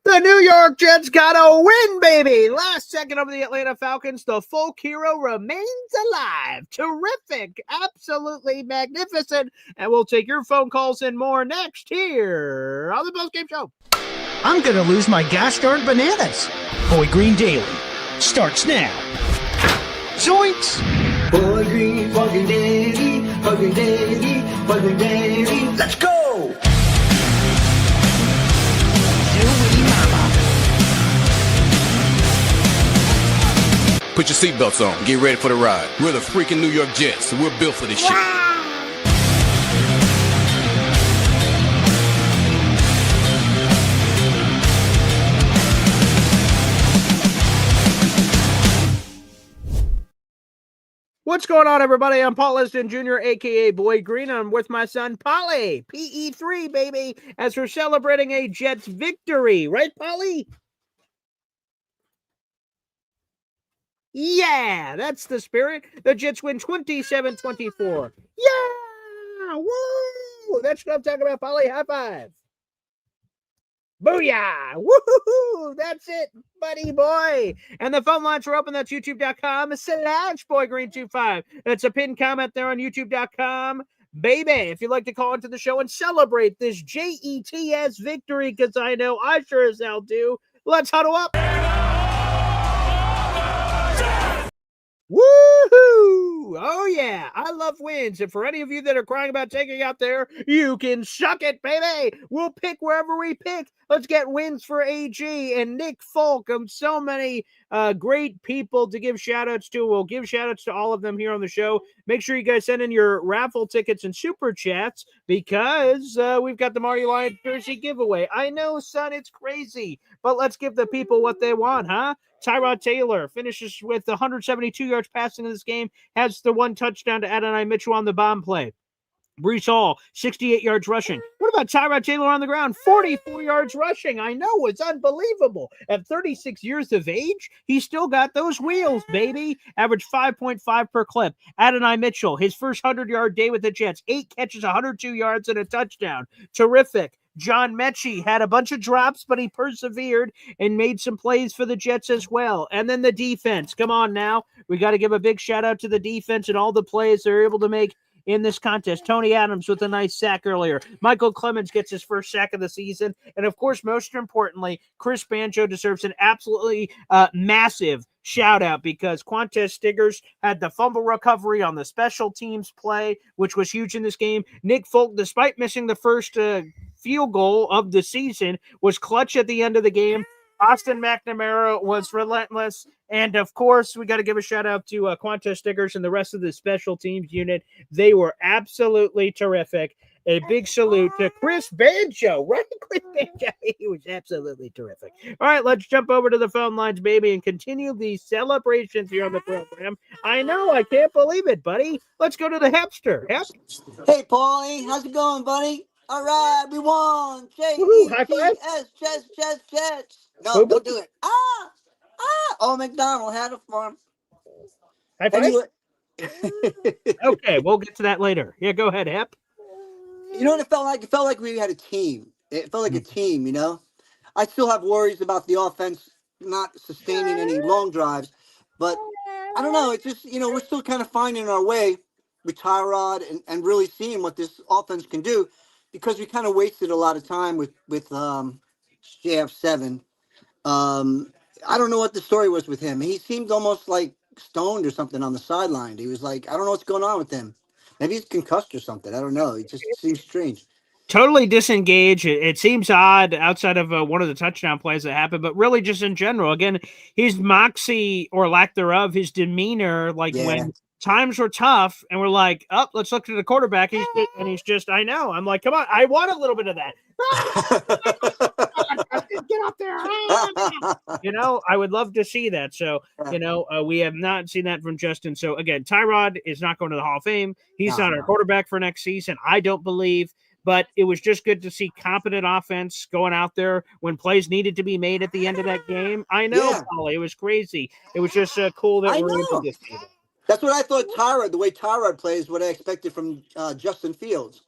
The New York Jets got a win, baby. Last second over the Atlanta Falcons. The folk hero remains alive. Terrific. Absolutely magnificent. And we'll take your phone calls and more next here on the Postgame Show. I'm going to lose my gosh darn bananas. Boy Green Daily starts now. Zoinks! Boy Green fucking Daily, fucking Daily, fucking Daily. Let's go! Put your seatbelts on. Get ready for the ride. We're the freaking New York Jets, so we're built for this shit. What's going on, everybody? I'm Paul Liston Jr., a.k.a. Boy Green. I'm with my son, Polly, PE3, baby, as we're celebrating a Jets victory. Right, Polly? Yeah, that's the spirit. The Jets win 27-24. Yeah! Woo! That's what I'm talking about, Polly. High five. Booyah! Woohoo! That's it, buddy boy. And the phone lines are open. That's youtube.com/boygreen25. That's a pinned comment there on youtube.com. Baby, if you'd like to call into the show and celebrate this JETS victory, because I know I sure as hell do, let's huddle up. Woohoo! Oh, yeah. I love wins. And for any of you that are crying about taking out there, you can suck it, baby. We'll pick wherever we pick. Let's get wins for AG and Nick Folk and so many great people to give shout-outs to. We'll give shout-outs to all of them here on the show. Make sure you guys send in your raffle tickets and super chats because we've got the Marty Lion jersey giveaway. I know, son, it's crazy, but let's give the people what they want, huh? Tyrod Taylor finishes with 172 yards passing in this game, has the one touchdown to Adonai Mitchell on the bomb play. Breece Hall, 68 yards rushing. What about Tyrod Taylor on the ground? 44 yards rushing. I know, it's unbelievable. At 36 years of age, he still got those wheels, baby. Average 5.5 per clip. Adonai Mitchell, his first 100-yard day with the Jets. 8 catches, 102 yards, and a touchdown. Terrific. John Mechie had a bunch of drops, but he persevered and made some plays for the Jets as well. And then the defense. Come on now. We got to give a big shout out to the defense and all the plays they're able to make in this contest. Tony Adams with a nice sack earlier. Michael Clemens gets his first sack of the season. And of course, most importantly, Chris Banjo deserves an absolutely massive shout out because Quantez Stiggers had the fumble recovery on the special teams play, which was huge in this game. Nick Folk, despite missing the first field goal of the season, was clutch at the end of the game. Austin McNamara was relentless. And, of course, we got to give a shout-out to Quantez Stiggers and the rest of the special teams unit. They were absolutely terrific. A big salute to Chris Banjo, right? Chris Banjo, he was absolutely terrific. All right, let's jump over to the phone lines, baby, and continue these celebrations here on the program. I know, I can't believe it, buddy. Let's go to the Hepster. Hep? Hey, Paulie, how's it going, buddy? All right, we won. Jets. No, don't do it. Oh, McDonald had it for him. High five? Anyway. Okay, we'll get to that later. Yeah, go ahead, Hep. You know what it felt like? It felt like we had a team. It felt like a team, you know? I still have worries about the offense not sustaining any long drives, but I don't know. It's just, you know, we're still kind of finding our way with Tyrod and really seeing what this offense can do because we kind of wasted a lot of time with JF7. I don't know what the story was with him. He seemed almost like stoned or something on the sideline. He was like, I don't know what's going on with him. Maybe he's concussed or something. I don't know. It just seems strange. Totally disengaged. It seems odd outside of one of the touchdown plays that happened, but really just in general. Again, his moxie or lack thereof, his demeanor, when times were tough and we're like, oh, let's look to the quarterback. He's just, I know. I'm like, come on. I want a little bit of that. Get up there. You know, I would love to see that. So, you know, we have not seen that from Justin. So, again, Tyrod is not going to the Hall of Fame. He's not our quarterback for next season, I don't believe. But it was just good to see competent offense going out there when plays needed to be made at the end of that game. I know, Paulie, it was crazy. It was just cool that we're able to see it. That's what I thought the way Tyrod plays, what I expected from Justin Fields.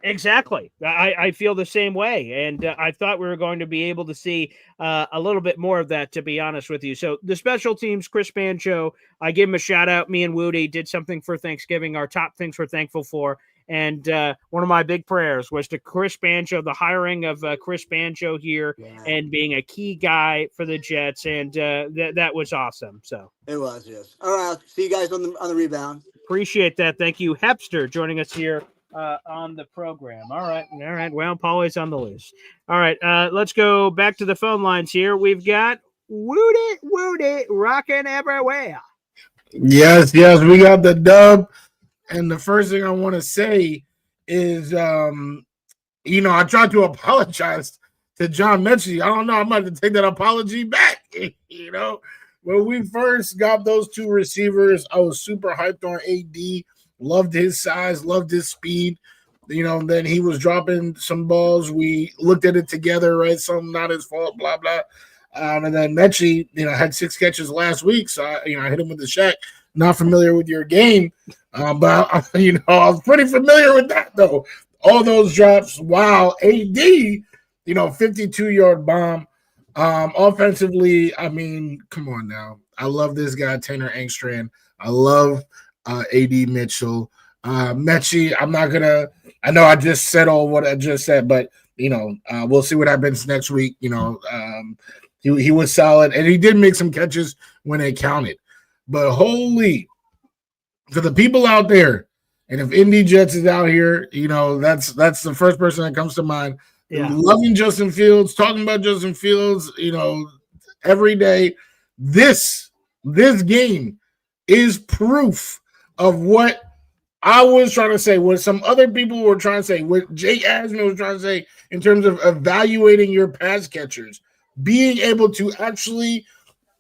Exactly. I feel the same way. And I thought we were going to be able to see a little bit more of that, to be honest with you. So the special teams, Chris Banjo, I give him a shout out. Me and Woody did something for Thanksgiving, our top things we're thankful for. And one of my big prayers was to Chris Banjo, the hiring of Chris Banjo here and being a key guy for the Jets. And that was awesome. So it was, yes. All right. See you guys on the rebound. Appreciate that. Thank you, Hepster, joining us here on the program. All right. Well, Paulie's on the list. All right. Let's go back to the phone lines here. We've got Woody rocking everywhere. Yes, we got the dub. And the first thing I want to say is, I tried to apologize to John Mechie. I don't know. I'm about to take that apology back. When we first got those two receivers, I was super hyped on AD. Loved his size, loved his speed. Then he was dropping some balls. We looked at it together, right? Something not his fault, blah, blah. And then Mechie, had 6 catches last week. So, I hit him with the Shaq. Not familiar with your game. But, I was pretty familiar with that, though. All those drops. Wow. AD, 52-yard bomb. Offensively, I mean, come on now. I love this guy, Tanner Engstrand. I love AD Mitchell. Mechie, I know I just said all what I just said, but, we'll see what happens next week. He was solid, and he did make some catches when they counted. But holy, for the people out there, and if Indy Jets is out here, that's the first person that comes to mind. Yeah. Loving Justin Fields, talking about Justin Fields, every day. This game is proof of what I was trying to say, what some other people were trying to say, what Jake Asman was trying to say in terms of evaluating your pass catchers, being able to actually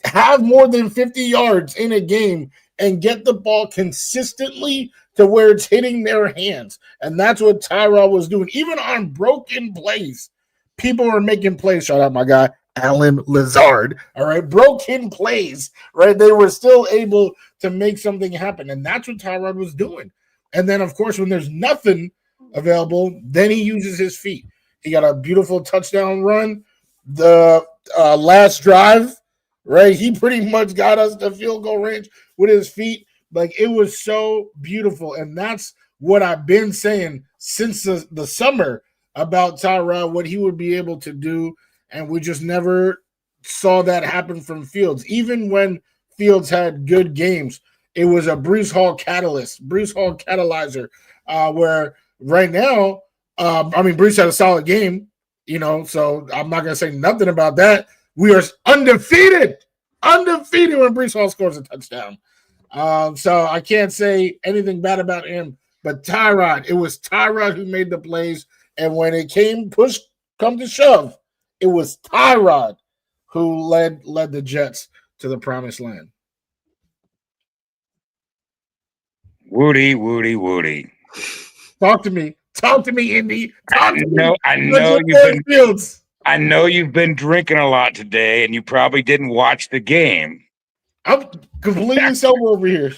have more than 50 yards in a game and get the ball consistently to where it's hitting their hands. And that's what Tyrod was doing. Even on broken plays, people are making plays. Shout out my guy, Alan Lazard. All right, broken plays, right? They were still able to make something happen. And that's what Tyrod was doing. And then, of course, when there's nothing available, then he uses his feet. He got a beautiful touchdown run. The last drive, right? He pretty much got us to field goal range with his feet. Like, it was so beautiful. And that's what I've been saying since the summer about Tyrod, what he would be able to do. And we just never saw that happen from Fields. Even when Fields had good games, it was a Breece Hall catalyzer, where right now, Breece had a solid game, so I'm not going to say nothing about that. We are undefeated when Breece Hall scores a touchdown. So I can't say anything bad about him, but Tyrod, it was Tyrod who made the plays. And when it come to shove, it was Tyrod who led the Jets to the promised land. Woody. Talk to me, Indy. I know you've been drinking a lot today, and you probably didn't watch the game. I'm completely sober over here.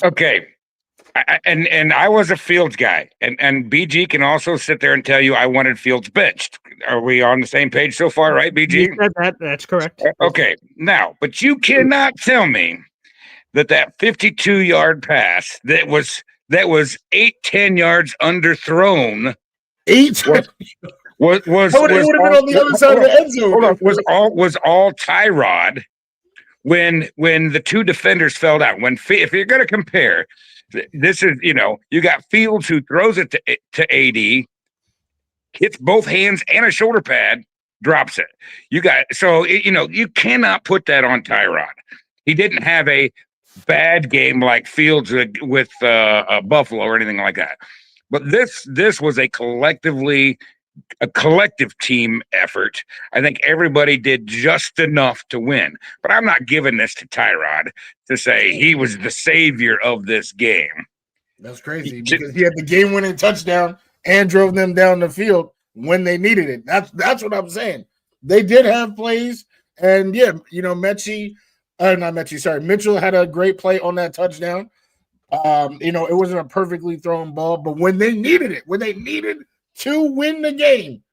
Okay. And I was a Fields guy, and BG can also sit there and tell you I wanted Fields benched. Are we on the same page so far, right, BG? You said that's correct. Okay. Now, but you cannot tell me that 52-yard pass that was 8-10 yards underthrown. Was would have been on the other side of the end zone. Was all Tyrod when the two defenders fell down. If you're going to compare, this is you got Fields who throws it to AD, hits both hands and a shoulder pad, drops it. You cannot put that on Tyrod. He didn't have a bad game like Fields with Buffalo or anything like that. But this was a collective team effort. I think everybody did just enough to win. But I'm not giving this to Tyrod to say he was the savior of this game. That's crazy because he had the game-winning touchdown and drove them down the field when they needed it. That's what I'm saying. They did have plays, and Mitchell had a great play on that touchdown. It wasn't a perfectly thrown ball, but when they needed it, when they needed to win the game.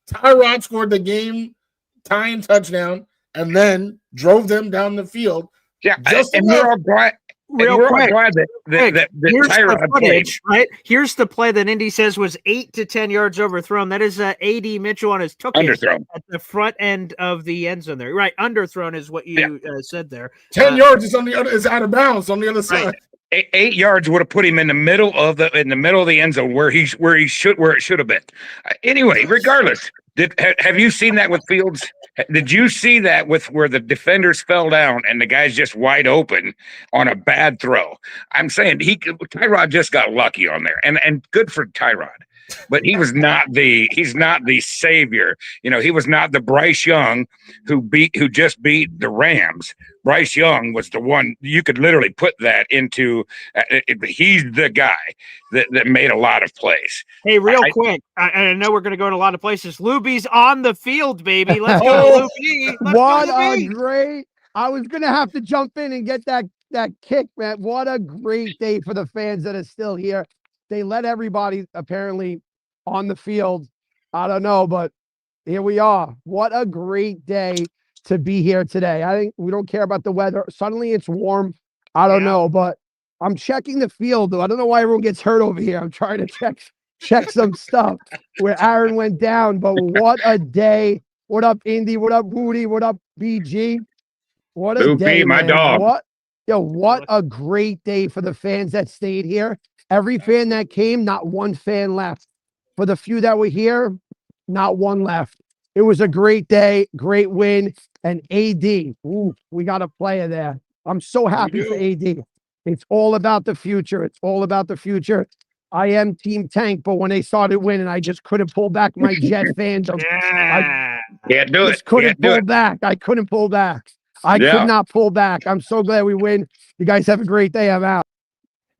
Tyrod scored the game tying touchdown and then drove them down the field. Yeah, Just and enough. we're all glad. Real We're all quick. glad that Here's Tyrod the played. footage, right? Here's the play that Indy says was 8 to 10 yards overthrown. That is A.D. Mitchell on his took Underthrown. at the front end of the end zone there. Right, underthrown is what you said there. 10 yards is on the other, is out of bounds on the other Right. side. 8 yards would have put him in the middle of the end zone where it should have been. Anyway, regardless, have you seen that with Fields? Did you see that with where the defenders fell down and the guy's just wide open on a bad throw? I'm saying Tyrod just got lucky on there, and good for Tyrod. But he's not the savior. You know, he was not the Bryce Young who just beat the Rams. Bryce Young was the one you could literally put that into. He's the guy that made a lot of plays. Hey, real quick, I know we're going to go to a lot of places. Luby's on the field, baby. Let's go, Luby. What a great! I was going to have to jump in and get that kick, man. What a great day for the fans that are still here. They let everybody apparently on the field. I don't know, but here we are. What a great day to be here today. I think we don't care about the weather. Suddenly it's warm. I don't know, but I'm checking the field, though. I don't know why everyone gets hurt over here. I'm trying to check some stuff where Aaron went down, but what a day. What up, Indy? What up, Woody? What up, BG? What a day, my man. dog. What a great day for the fans that stayed here. Every fan that came, not one fan left. For the few that were here, not one left. It was a great day, great win. And AD, we got a player there. I'm so happy for AD. It's all about the future. It's all about the future. I am Team Tank, but when they started winning, I just couldn't pull back my Jet fandom. Can't do it. Couldn't pull back. I couldn't pull back. I could not pull back. I'm so glad we win. You guys have a great day. I'm out.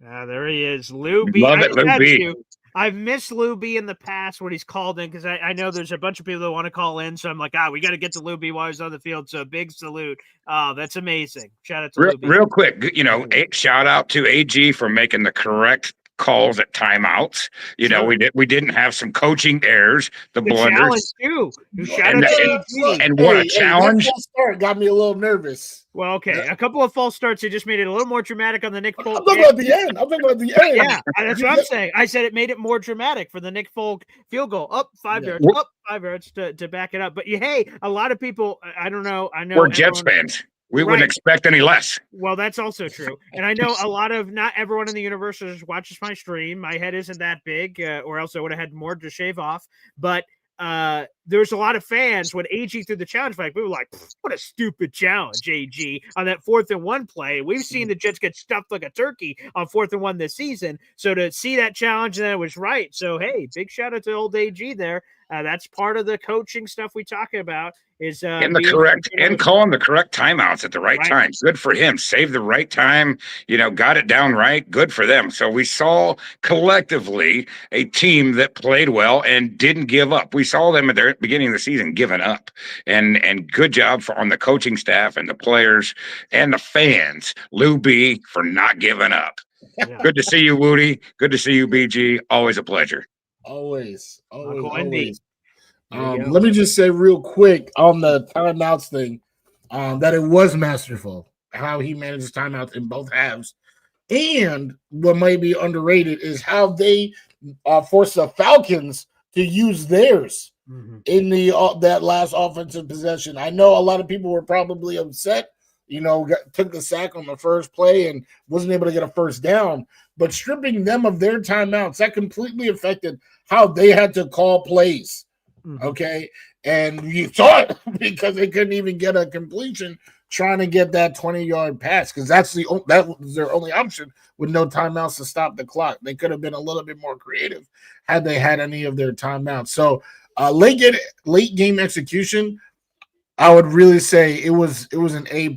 There he is, Luby. Love it, Luby. I've missed Luby in the past when he's called in because I know there's a bunch of people that want to call in. So I'm like, we got to get to Luby while he's on the field. So big salute. That's amazing. Shout out to Luby. Real quick, shout out to AG for making the correct calls at timeouts. We didn't have some coaching errors, the blunders too. Shout out to AG. And what a challenge. That start got me a little nervous. Well, okay. A couple of false starts. It just made it a little more dramatic on the Nick Folk. I'm talking about the end. Yeah, that's what I'm saying. I said it made it more dramatic for the Nick Folk field goal. Up 5 yards, up 5 yards to back it up. But hey, a lot of people, I don't know. I know we're Jets fans. We wouldn't expect any less. Well, that's also true. And I know not everyone in the universe watches my stream. My head isn't that big, or else I would have had more to shave off. But there's a lot of fans when AG threw the challenge flag. We were like, what a stupid challenge, AG, on that 4th and 1 play. We've seen the Jets get stuffed like a turkey on 4th and 1 this season. So to see that challenge, and then it was right. So, hey, big shout out to old AG there. That's part of the coaching stuff we talk about is calling the correct timeouts at the right time. Good for him. Saved the right time, got it down right. Good for them. So we saw collectively a team that played well and didn't give up. We saw them at the beginning of the season giving up. And good job on the coaching staff and the players and the fans. Lou B for not giving up. Yeah. Good to see you, Woody. Good to see you, BG. Always a pleasure. Always. Let me just say real quick on the timeouts thing that it was masterful how he manages timeouts in both halves. And what might be underrated is how they forced the Falcons to use theirs in that last offensive possession. I know a lot of people were probably upset, took the sack on the first play and wasn't able to get a first down. But stripping them of their timeouts, that completely affected how they had to call plays. Okay. And you saw it because they couldn't even get a completion trying to get that 20-yard pass because that was their only option with no timeouts to stop the clock. They could have been a little bit more creative had they had any of their timeouts. So late game execution, I would really say it was an A+.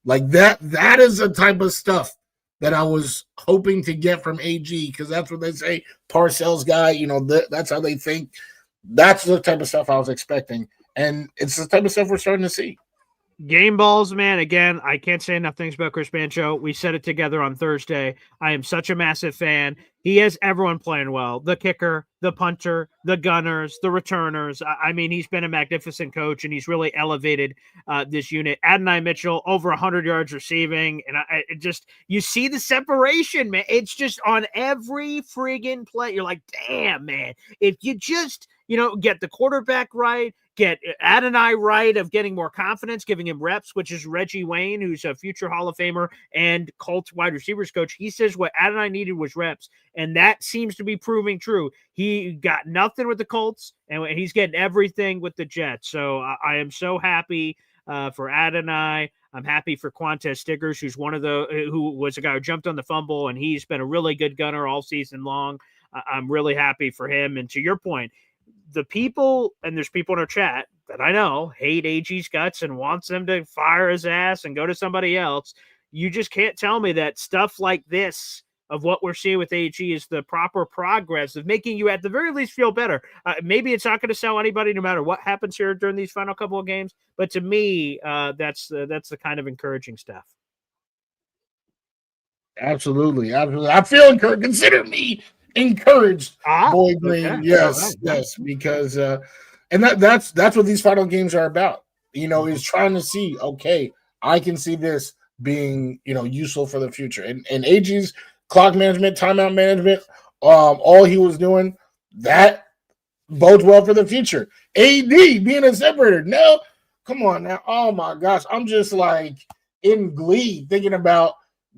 Like that is the type of stuff that I was hoping to get from AG because that's what they say, Parcells guy, that's how they think. That's the type of stuff I was expecting, and it's the type of stuff we're starting to see. Game balls, man. Again, I can't say enough things about Chris Bancho. We said it together on Thursday. I am such a massive fan. He has everyone playing well. The kicker, the punter, the gunners, the returners. I mean, he's been a magnificent coach, and he's really elevated this unit. Adonai Mitchell, over 100 yards receiving. And you see the separation, man. It's just on every friggin' play. You're like, damn, man. If you just, get the quarterback right, get Adonai right of getting more confidence, giving him reps, which is Reggie Wayne, who's a future Hall of Famer and Colts wide receivers coach. He says what Adonai needed was reps, and that seems to be proving true. He got nothing with the Colts, and he's getting everything with the Jets. So I am so happy for Adonai. I'm happy for Quantez Stiggers, who was a guy who jumped on the fumble, and he's been a really good gunner all season long. I'm really happy for him. And to your point, the people, and there's people in our chat that I know hate AG's guts and wants them to fire his ass and go to somebody else. You just can't tell me that stuff like this of what we're seeing with AG is the proper progress of making you at the very least feel better. Maybe it's not going to sell anybody no matter what happens here during these final couple of games. But to me, that's the kind of encouraging stuff. Absolutely. I feel encouraged. Consider me encouraged, Boy Green. Okay. Yes, because and that's what these final games are about. Is trying to see, okay, I can see this being useful for the future. And AG's clock management, timeout management, all he was doing, that bodes well for the future. AD being a separator. No, come on now. Oh my gosh. I'm just like in glee thinking about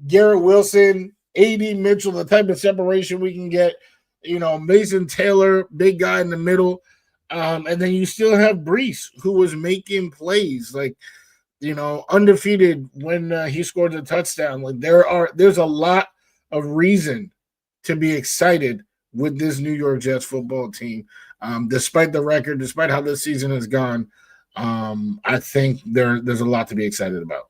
Garrett Wilson, AD Mitchell, the type of separation we can get, Mason Taylor, big guy in the middle. And then you still have Brees, who was making plays, like, undefeated when he scored a touchdown. Like there's a lot of reason to be excited with this New York Jets football team. Despite the record, despite how this season has gone, I think there's a lot to be excited about.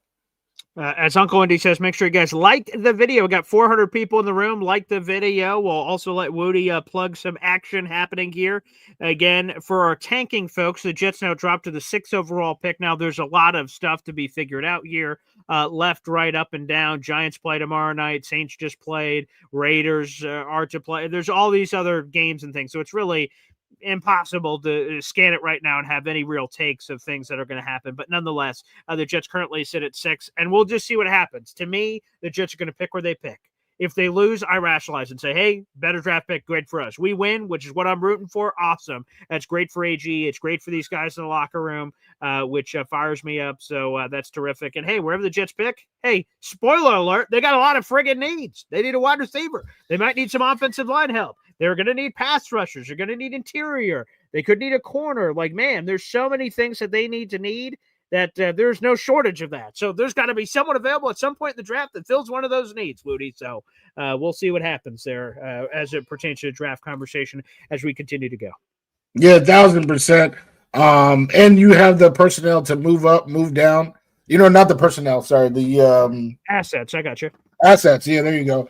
As Uncle Indy says, make sure you guys like the video. We got 400 people in the room. Like the video. We'll also let Woody plug some action happening here. Again, for our tanking folks, the Jets now dropped to the 6th overall pick. Now, there's a lot of stuff to be figured out here. Left, right, up, and down. Giants play tomorrow night. Saints just played. Raiders are to play. There's all these other games and things. So it's really impossible to scan it right now and have any real takes of things that are going to happen. But nonetheless, the Jets currently sit at 6, and we'll just see what happens. To me, the Jets are going to pick where they pick. If they lose, I rationalize and say, hey, better draft pick, great for us. We win, which is what I'm rooting for. Awesome. That's great for AG. It's great for these guys in the locker room, which fires me up. So that's terrific. And hey, wherever the Jets pick, hey, spoiler alert, they got a lot of friggin' needs. They need a wide receiver. They might need some offensive line help. They're going to need pass rushers. They're going to need interior. They could need a corner. Like, man, there's so many things that they need that there's no shortage of that. So there's got to be someone available at some point in the draft that fills one of those needs, Woody. So we'll see what happens there as it pertains to the draft conversation as we continue to go. Yeah, 1,000%. And you have the personnel to move up, move down. Not the personnel, sorry, the assets. I got you. Assets, yeah, there you go.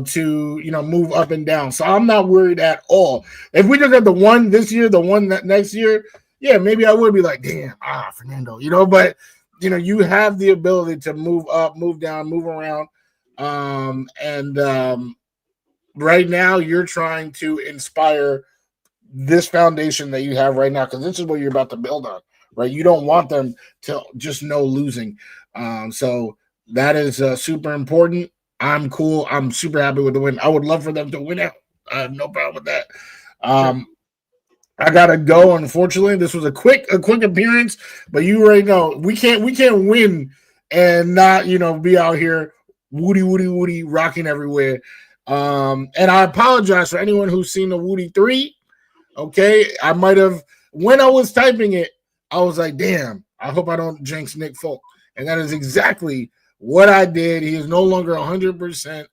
To move up and down. So I'm not worried at all. If we just had the one this year, the one that next year, yeah, maybe I would be like, damn, Fernando, but you have the ability to move up, move down, move around. Right now you're trying to inspire this foundation that you have right now, because this is what you're about to build on, right? You don't want them to just know losing. So that is super important. I'm cool. I'm super happy with the win. I would love for them to win out. I have no problem with that. Sure. I gotta go. Unfortunately, this was a quick appearance, but you already know we can't win and not be out here woody rocking everywhere. And I apologize for anyone who's seen the Woody 3. Okay, I might have, when I was typing it, I was like, damn, I hope I don't jinx Nick Folk, and that is exactly what I did. He is no longer 100%.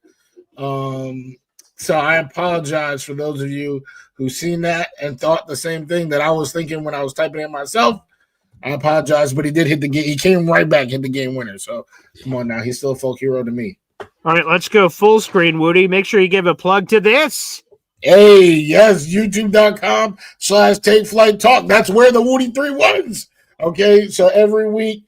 So I apologize for those of you who've seen that and thought the same thing that I was thinking when I was typing it myself. I apologize, but he did hit the game. He came right back, hit the game winner. So come on now. He's still a folk hero to me. All right, let's go full screen, Woody. Make sure you give a plug to this. Hey, yes, youtube.com/takeflighttalk. That's where the Woody 3 was. Okay, so every week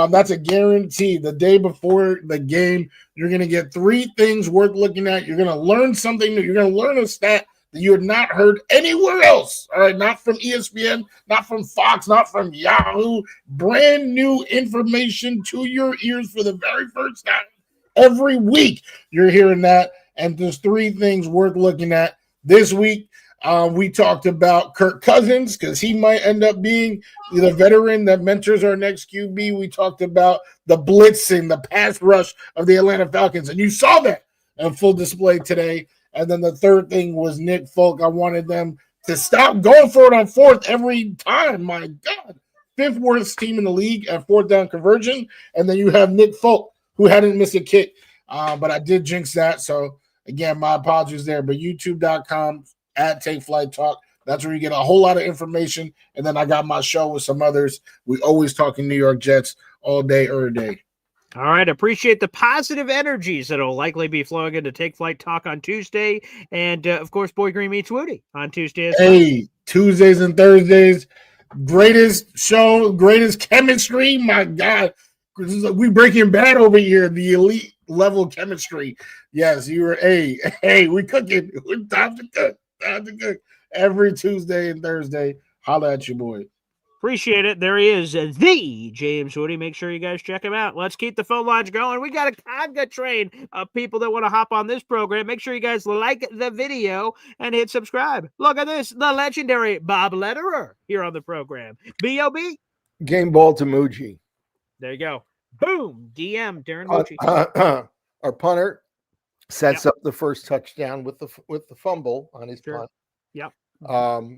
That's a guarantee. The day before the game, you're going to get 3 things worth looking at. You're going to learn something new. You're going to learn a stat that you had not heard anywhere else. All right, not from ESPN, not from Fox, not from Yahoo. Brand new information to your ears for the very first time. Every week, you're hearing that. And there's 3 things worth looking at this week. We talked about Kirk Cousins because he might end up being the veteran that mentors our next QB. We talked about the blitzing, the pass rush of the Atlanta Falcons, and you saw that on full display today. And then the third thing was Nick Folk. I wanted them to stop going for it on fourth every time. My God. 5th worst team in the league at 4th down conversion. And then you have Nick Folk, who hadn't missed a kick. But I did jinx that. So, again, my apologies there. But youtube.com at Take Flight Talk. That's where you get a whole lot of information. And then I got my show with some others. We always talking New York Jets all day, every day. All right. Appreciate the positive energies that will likely be flowing into Take Flight Talk on Tuesday. And, of course, Boy Green Meets Woody on Tuesday as well. Hey, Tuesdays and Thursdays. Greatest show, greatest chemistry. My God. We Breaking Bad over here. The elite level chemistry. Yes, you were hey, we cooking. Time to cook. Time to cook. Every Tuesday and Thursday. Holla at your boy. Appreciate it. There he is, the James Woody. Make sure you guys check him out. Let's keep the phone lines going. We got a conga train of people that want to hop on this program. Make sure you guys like the video and hit subscribe. Look at this, the legendary Bob Letterer here on the program. B.O.B. Game ball to Muji. There you go. Boom. DM Darren Mucci. Our punter sets up the first touchdown with the fumble on his punt. Yep.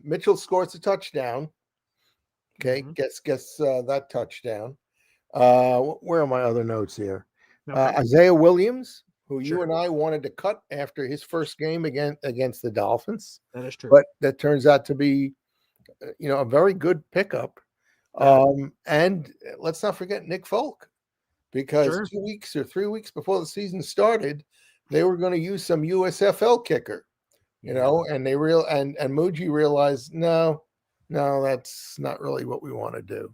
Mitchell scores a touchdown. Okay, guess that touchdown. Where are my other notes here? Isaiah Williams, who you and I wanted to cut after his first game against the Dolphins. That is true. But that turns out to be, a very good pickup. And let's not forget Nick Folk, because 2 weeks or 3 weeks before the season started, they were going to use some USFL kicker, and Muji realized, no, that's not really what we want to do.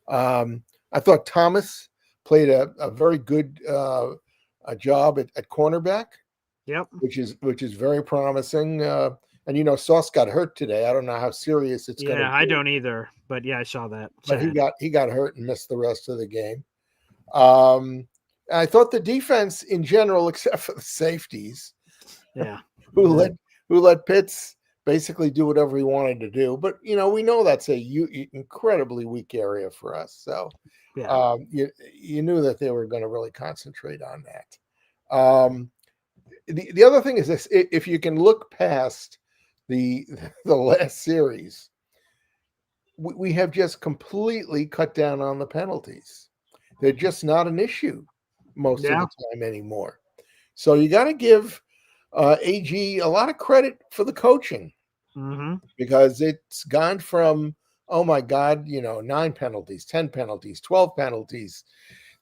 I thought Thomas played a very good job at cornerback. Yep. Which is very promising. And Sauce got hurt today. I don't know how serious it's going to be. Yeah, I don't either. But yeah, I saw that. But he got hurt and missed the rest of the game. I thought the defense in general, except for the safeties, who let Pitts basically do whatever he wanted to do. But we know that's a incredibly weak area for us. So you knew that they were going to really concentrate on that. The other thing is this: if you can look past the last series, we have just completely cut down on the penalties. They're just not an issue most of the time anymore. So you got to give AG a lot of credit for the coaching, because it's gone from, oh my God, 9 penalties, 10 penalties, 12 penalties,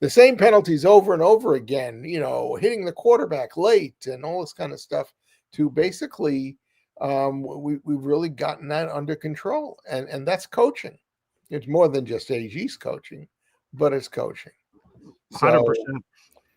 the same penalties over and over again, hitting the quarterback late and all this kind of stuff, to basically we've really gotten that under control. And that's coaching. It's more than just AG's coaching, but it's coaching. 100%.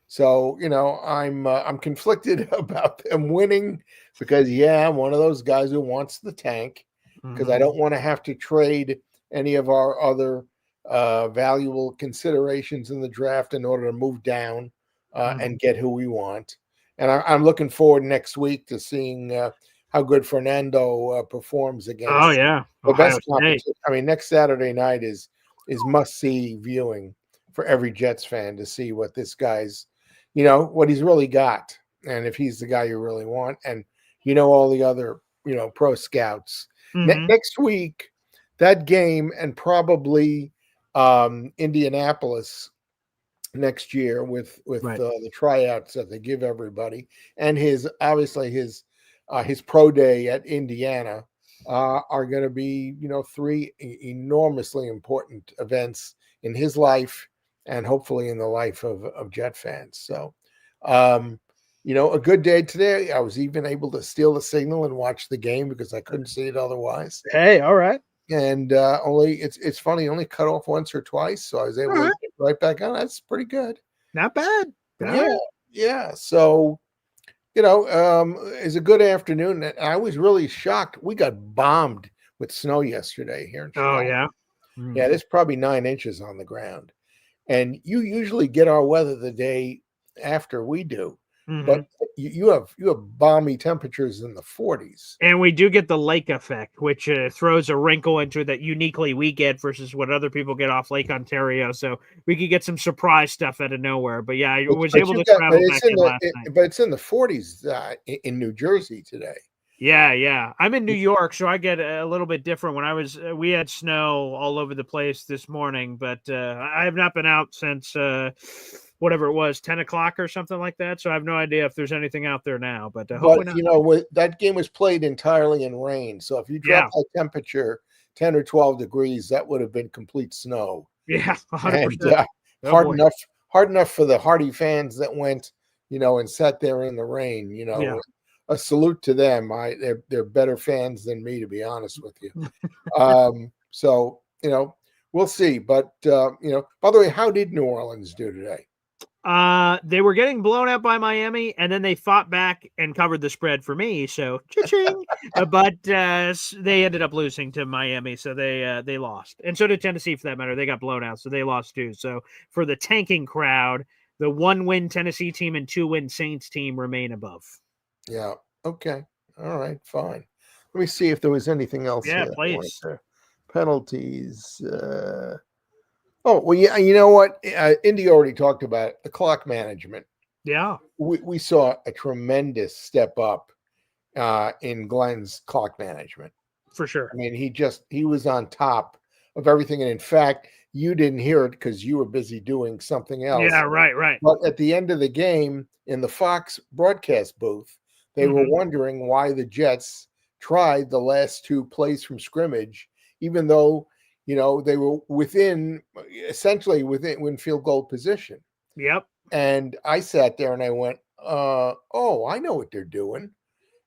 So, I'm conflicted about them winning, because I'm one of those guys who wants the tank, because I don't want to have to trade any of our other valuable considerations in the draft in order to move down and get who we want. And I'm looking forward next week to seeing how good Fernando performs against. Oh yeah, the best competition. I mean, next Saturday night is must-see viewing for every Jets fan, to see what this guy's, what he's really got, and if he's the guy you really want, and all the other pro scouts. Next week, that game, and probably Indianapolis next year with the tryouts that they give everybody, and his pro day at Indiana are going to be 3 enormously important events in his life, and hopefully in the life of Jet fans. So a good day today. I was even able to steal the signal and watch the game because I couldn't see it otherwise. Hey, all right. And it's funny, only cut off once or twice, so I was able to get right back on. That's pretty good. Not bad. Yeah, yeah. So, it's a good afternoon. And I was really shocked. We got bombed with snow yesterday here in Oh Chicago. yeah. Yeah, there's probably 9 inches on the ground. And you usually get our weather the day after we do, but you have balmy temperatures in the 40s. And we do get the lake effect, which throws a wrinkle into that uniquely we get versus what other people get off Lake Ontario. So we could get some surprise stuff out of nowhere. But yeah, I was able to travel back in last night. But it's in the 40s in New Jersey today. Yeah. I'm in New York, so I get a little bit different. We had snow all over the place this morning, but I have not been out since whatever it was, 10 o'clock or something like that. So I have no idea if there's anything out there now. But that game was played entirely in rain. So if you drop that temperature 10 or 12 degrees, that would have been complete snow. Yeah, 100%. And hard enough for the hardy fans that went, and sat there in the rain. A salute to them. They're better fans than me, to be honest with you. So we'll see. But by the way, how did New Orleans do today? They were getting blown out by Miami, and then they fought back and covered the spread for me. So cha-ching. But they ended up losing to Miami, so they lost, and so did Tennessee for that matter. They got blown out, so they lost too. So for the tanking crowd, the 1-win Tennessee team and 2-win Saints team remain above. Yeah. Okay. All right. Fine. Let me see if there was anything else. Yeah, please. Penalties. Yeah. You know what? Indy already talked about it, the clock management. Yeah. We saw a tremendous step up in Glenn's clock management. For sure. I mean, he was on top of everything. And in fact, you didn't hear it because you were busy doing something else. Yeah, right. But at the end of the game in the Fox broadcast booth, they were wondering why the Jets tried the last 2 plays from scrimmage, even though, they were essentially within field goal position. Yep. And I sat there and I went, I know what they're doing.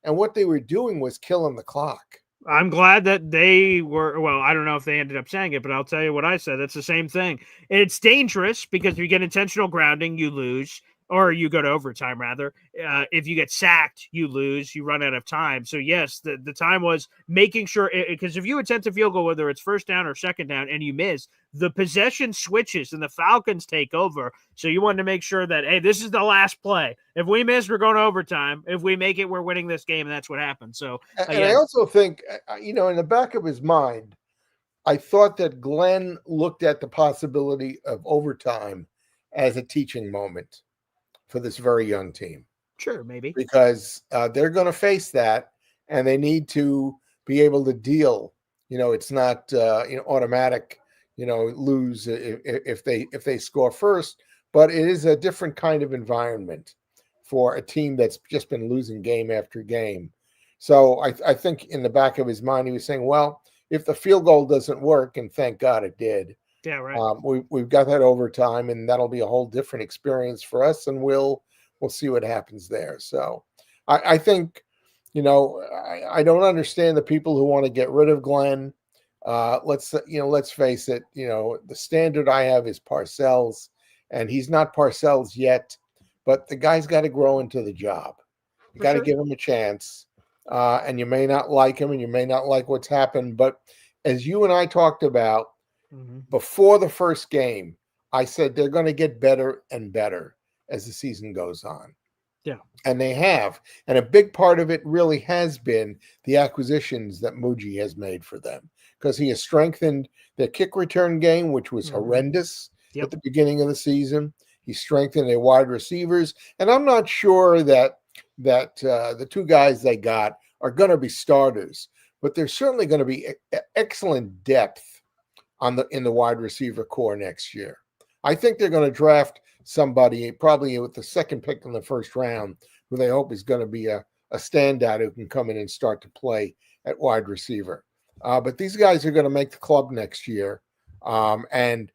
And what they were doing was killing the clock. I'm glad that they were, well, I don't know if they ended up saying it, but I'll tell you what I said. It's the same thing. It's dangerous because if you get intentional grounding, you lose, or you go to overtime rather. If you get sacked, you lose, you run out of time. So yes, the time was making sure, because if you attempt a field goal, whether it's first down or second down, and you miss, the possession switches and the Falcons take over. So you wanted to make sure that, hey, this is the last play. If we miss, we're going to overtime. If we make it, we're winning this game. And that's what happened. So, and I also think, in the back of his mind, I thought that Glenn looked at the possibility of overtime as a teaching moment for this very young team. Sure, maybe. Because they're going to face that, and they need to be able to deal. It's not automatic, lose if they score first, but it is a different kind of environment for a team that's just been losing game after game. So I think in the back of his mind, he was saying, well, if the field goal doesn't work, and thank God it did. Yeah, right. We've got that overtime, and that'll be a whole different experience for us, and we'll see what happens there. So I think, I don't understand the people who want to get rid of Glenn. Let's face it, the standard I have is Parcells, and he's not Parcells yet, but the guy's got to grow into the job. You got to give him a chance. And you may not like him, and you may not like what's happened, but as you and I talked about, before the first game, I said they're going to get better and better as the season goes on. Yeah. And they have. And a big part of it really has been the acquisitions that Muji has made for them, because he has strengthened their kick return game, which was horrendous at the beginning of the season. He strengthened their wide receivers. And I'm not sure that the 2 guys they got are going to be starters, but they're certainly going to be excellent depth in the wide receiver core next year. I think they're going to draft somebody probably with the second pick in the first round who they hope is going to be a standout who can come in and start to play at wide receiver. But these guys are going to make the club next year. And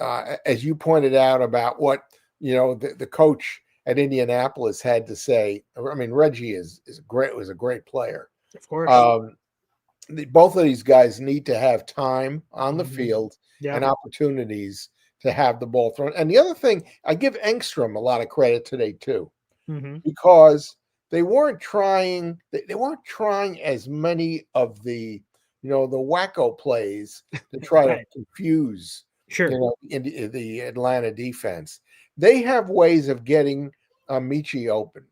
as you pointed out about what, the coach at Indianapolis had to say, I mean, Reggie was a great player. Of course. Both of these guys need to have time on the field and opportunities to have the ball thrown. And the other thing, I give Engstrom a lot of credit today too, Mm-hmm. because they weren't trying. They weren't trying as many of the the wacko plays to try to Right. confuse Sure. in the Atlanta defense. They have ways of getting Michi open,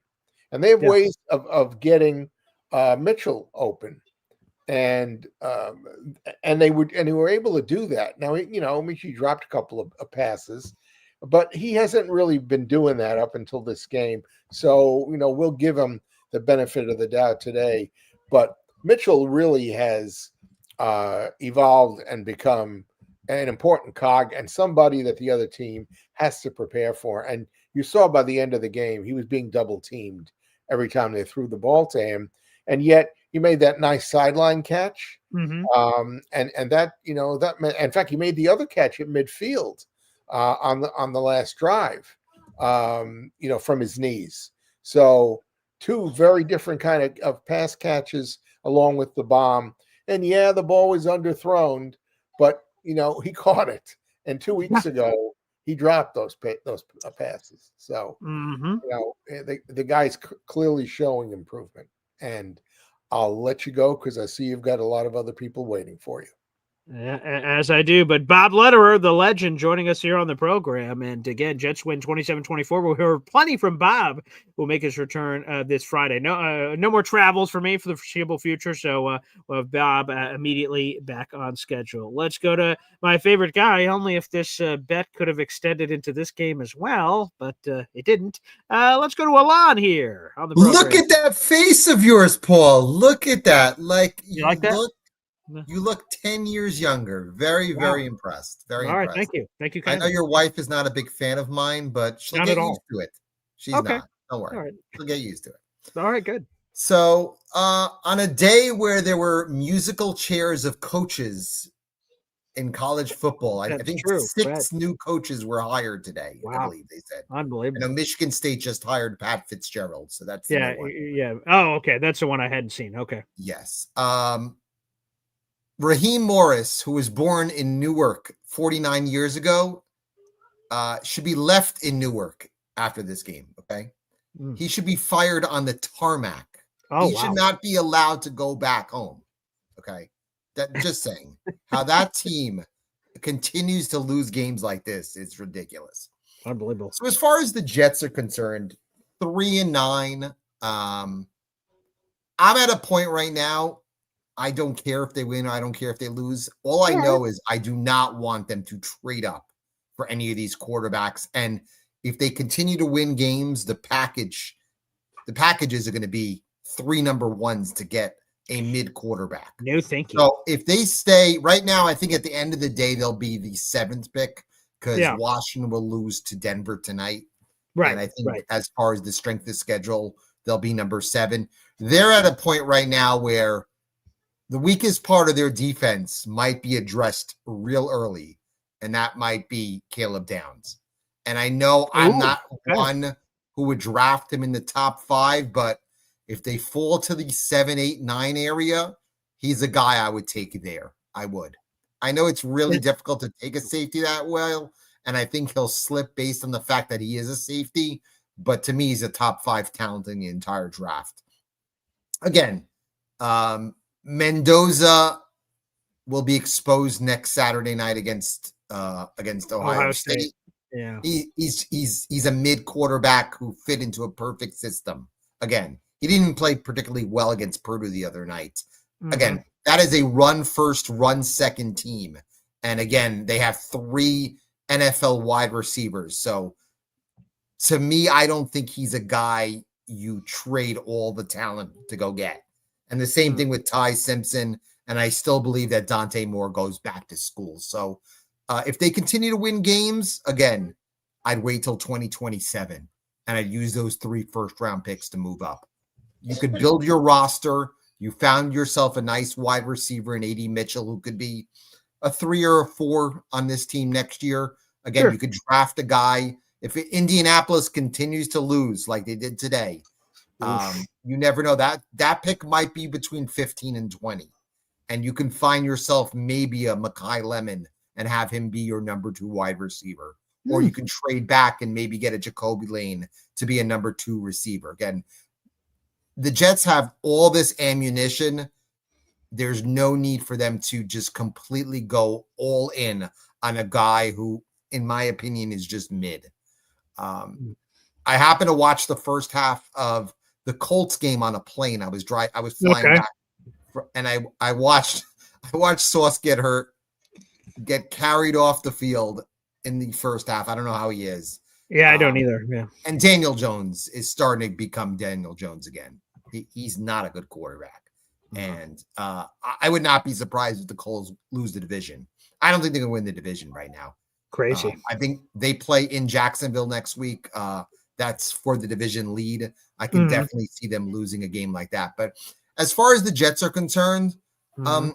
and they have Yeah. ways of getting Mitchell open, and they were able to do that. Now Michi dropped a couple of passes, but he hasn't really been doing that up until this game. So we'll give him the benefit of the doubt today. But Mitchell really has evolved and become an important cog and somebody that the other team has to prepare for. And you saw by the end of the game, he was being double teamed every time they threw the ball to him. And yet he made that nice sideline catch. Mm-hmm. And that, in fact, he made the other catch at midfield on the last drive, from his knees. So two very different kind of pass catches along with the bomb. And yeah, the ball was underthrown, but he caught it. And 2 weeks ago, he dropped those passes. So Mm-hmm. the guy's clearly showing improvement. And I'll let you go because I see you've got a lot of other people waiting for you. As I do, but Bob Lederer, the legend, joining us here on the program. And again, Jets win 27-24. We'll hear plenty from Bob, who will make his return this Friday. No more travels for me for the foreseeable future. So we'll have Bob immediately back on schedule. Let's go to my favorite guy, only if this bet could have extended into this game as well, but it didn't. Let's go to Alon here on the program. Look at that face of yours, Paul. Look at that. You like that? You look 10 years younger. Very, very impressed. Very All right, impressed. thank you. Thank you. I know your wife is not a big fan of mine, but she'll Not get at all. used to it. She's Okay. not. Don't worry. All right. She'll get used to it. All right, good. So on a day where there were musical chairs of coaches in college football, I That's think true, 6 right. new coaches were hired today, I Wow. believe they said. Unbelievable. I know Michigan State just hired Pat Fitzgerald, so that's the Yeah, new one. yeah. Oh, okay. That's the one I hadn't seen. Okay. Yes. Raheem Morris, who was born in Newark 49 years ago, should be left in Newark after this game, okay? Mm. He should be fired on the tarmac. Oh, He wow. should not be allowed to go back home, okay? Just saying. How that team continues to lose games like this is ridiculous. Unbelievable. So as far as the Jets are concerned, 3-9. I'm at a point right now, I don't care if they win or I don't care if they lose. All I know is I do not want them to trade up for any of these quarterbacks. And if they continue to win games, the packages are going to be 3 number ones to get a mid quarterback. No, thank you. So if they stay right now, I think at the end of the day, they'll be the 7th pick because Washington will lose to Denver tonight. Right. And I think as far as the strength of schedule, they'll be number 7. They're at a point right now where the weakest part of their defense might be addressed real early, and that might be Caleb Downs. And I know I'm not one who would draft him in the top 5, but if they fall to the 7, 8, 9 area, he's a guy I would take there. I would. I know it's really difficult to take a safety that well, and I think he'll slip based on the fact that he is a safety, but to me, he's a top 5 talent in the entire draft. Again, Mendoza will be exposed next Saturday night against Ohio State. Yeah, he's a mid quarterback who fit into a perfect system. Again, he didn't play particularly well against Purdue the other night. Mm-hmm. Again, that is a run first, run second team, and again, they have 3 NFL wide receivers. So, to me, I don't think he's a guy you trade all the talent to go get. And the same thing with Ty Simpson. And I still believe that Dante Moore goes back to school. So if they continue to win games, again, I'd wait till 2027 and I'd use those 3 first-round picks to move up. You could build your roster. You found yourself a nice wide receiver in A.D. Mitchell who could be a 3 or a 4 on this team next year. Again, you could draft a guy. If Indianapolis continues to lose like they did today, you never know. That pick might be between 15 and 20. And you can find yourself maybe a Mekhi Lemon and have him be your number 2 wide receiver. Or you can trade back and maybe get a Jacoby Lane to be a number 2 receiver. Again, the Jets have all this ammunition. There's no need for them to just completely go all in on a guy who, in my opinion, is just mid. I happened to watch the first half of the Colts game on a plane. I was flying back, and I watched Sauce get hurt, get carried off the field in the first half. I don't know how he is. Yeah, I don't either. Yeah. And Daniel Jones is starting to become Daniel Jones again. He's not a good quarterback. And I would not be surprised if the Colts lose the division. I don't think they're going to win the division right now. Crazy. I think they play in Jacksonville next week. That's for the division lead. I can definitely see them losing a game like that. But as far as the Jets are concerned, I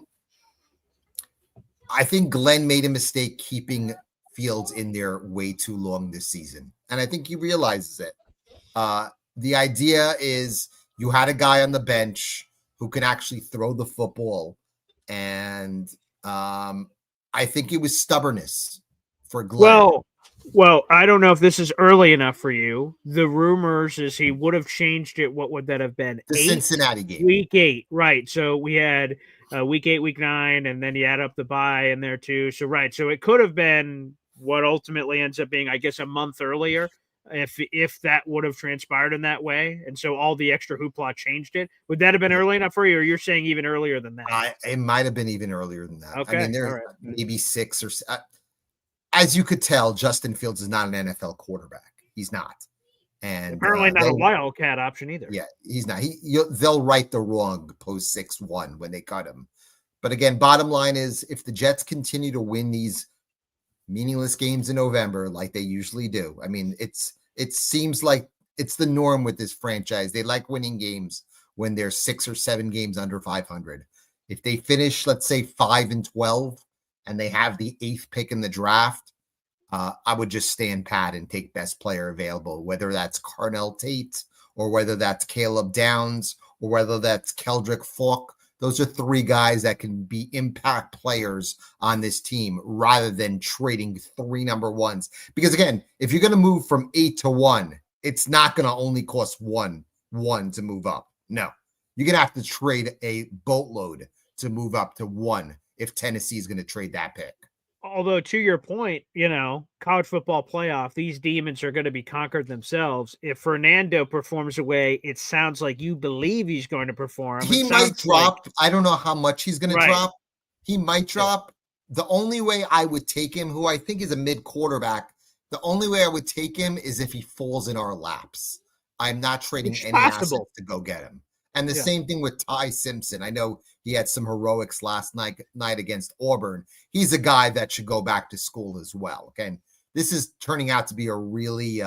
think Glenn made a mistake keeping Fields in there way too long this season. And I think he realizes it. The idea is you had a guy on the bench who can actually throw the football. And I think it was stubbornness for Glenn. Well, I don't know if this is early enough for you. The rumors is he would have changed it. What would that have been? The Cincinnati game. Week 8, right. So we had week 8, week 9, and then you add up the bye in there too. So, right. So it could have been what ultimately ends up being, I guess, a month earlier. If that would have transpired in that way, and so all the extra hoopla changed it, would that have been early enough for you, or you're saying even earlier than that? It might have been even earlier than that. Okay. I mean, there maybe 6 or as you could tell, Justin Fields is not an NFL quarterback. He's not, and apparently not a wildcat option either. Yeah, he's not. They'll right the wrong post 6-1 when they cut him. But again, bottom line is, if the Jets continue to win these meaningless games in November like they usually do. I mean, it seems like it's the norm with this franchise. They like winning games when they're 6 or 7 games under 500. If they finish, let's say 5-12, and they have the 8th pick in the draft, I would just stand pat and take best player available, whether that's Carnell Tate or whether that's Caleb Downs or whether that's Keldrick Falk. Those are 3 guys that can be impact players on this team rather than trading 3 number 1s. Because again, if you're going to move from 8 to 1, it's not going to only cost 1 to move up. No, you're going to have to trade a boatload to move up to 1 if Tennessee is going to trade that pick. Although, to your point, college football playoff, these demons are going to be conquered themselves. If Fernando performs the way it sounds like you believe he's going to perform, he might drop. I don't know how much he's going to drop. He might drop. The only way I would take him, who I think is a mid quarterback, the only way I would take him is if he falls in our laps. I'm not trading any assets to go get him. And the same thing with Ty Simpson. I know he had some heroics last night against Auburn. He's a guy that should go back to school as well. Okay. This is turning out to be a really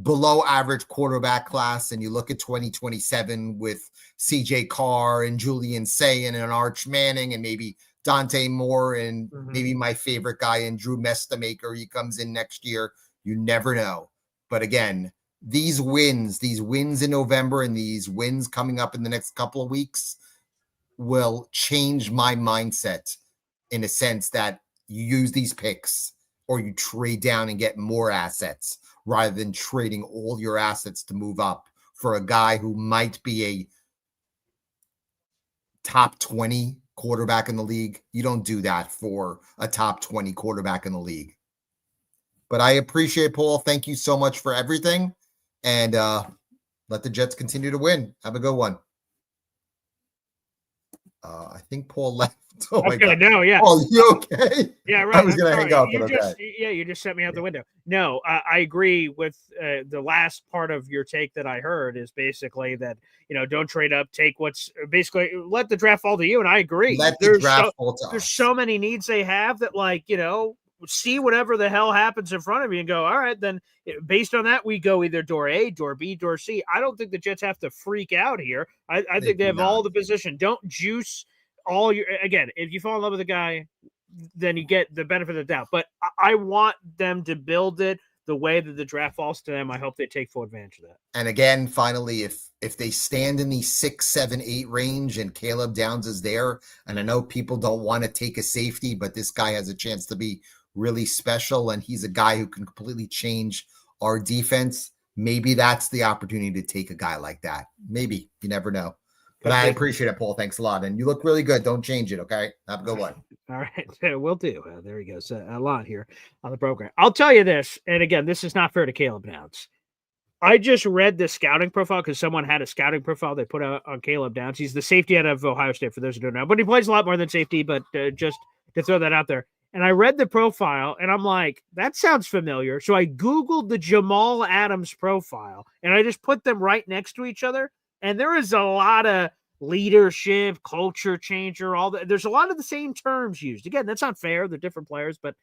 below average quarterback class. And you look at 2027 with CJ Carr and Julian Sayin and Arch Manning and maybe Dante Moore and maybe my favorite guy in Drew Mestamaker. He comes in next year. You never know. But again, these wins in November and these wins coming up in the next couple of weeks will change my mindset in a sense that you use these picks or you trade down and get more assets rather than trading all your assets to move up for a guy who might be a top 20 quarterback in the league. You don't do that for a top 20 quarterback in the league. But I appreciate, Paul. Thank you so much for everything. And let the Jets continue to win. Have a good one. I think Paul left. Oh my God. No, yeah. Oh, you okay? Yeah, right. I was going to hang up. You just sent me out the window. No, I agree with the last part of your take that I heard is basically that, don't trade up, take what's basically let the draft fall to you. And I agree. Let the draft fall to us. There's so many needs they have that see whatever the hell happens in front of you and go, all right, then based on that, we go either door A, door B, door C. I don't think the Jets have to freak out here. I think they have all the position. Don't juice all your, again, if you fall in love with a guy, then you get the benefit of the doubt. But I want them to build it the way that the draft falls to them, I hope they take full advantage of that. And again, finally, if they stand in the 6, 7, 8 range and Caleb Downs is there, and I know people don't want to take a safety, but this guy has a chance to be really special, and he's a guy who can completely change our defense. Maybe that's the opportunity to take a guy like that. Maybe. You never know. But I appreciate it, Paul. Thanks a lot. And you look really good. Don't change it, okay? Have a good one. All right. Will do. There he goes. A lot here on the program. I'll tell you this, and again, this is not fair to Caleb Downs. I just read the scouting profile because someone had a scouting profile they put out on Caleb Downs. He's the safety out of Ohio State, for those who don't know. But he plays a lot more than safety, but just to throw that out there. And I read the profile, and I'm like, that sounds familiar. So I Googled the Jamal Adams profile, and I just put them right next to each other. And there is a lot of leadership, culture changer, all that. There's a lot of the same terms used. Again, that's not fair. They're different players, but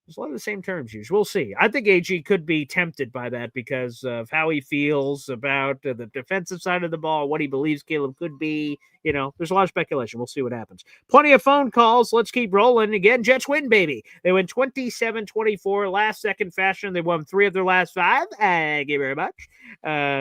there's a lot of the same terms used. We'll see. I think AG could be tempted by that because of how he feels about the defensive side of the ball, what he believes Caleb could be. You know, there's a lot of speculation. We'll see what happens. Plenty of phone calls. Let's keep rolling. Again, Jets win, baby. They win 27-24, last-second fashion. They won 3 of their last 5. Thank you very much,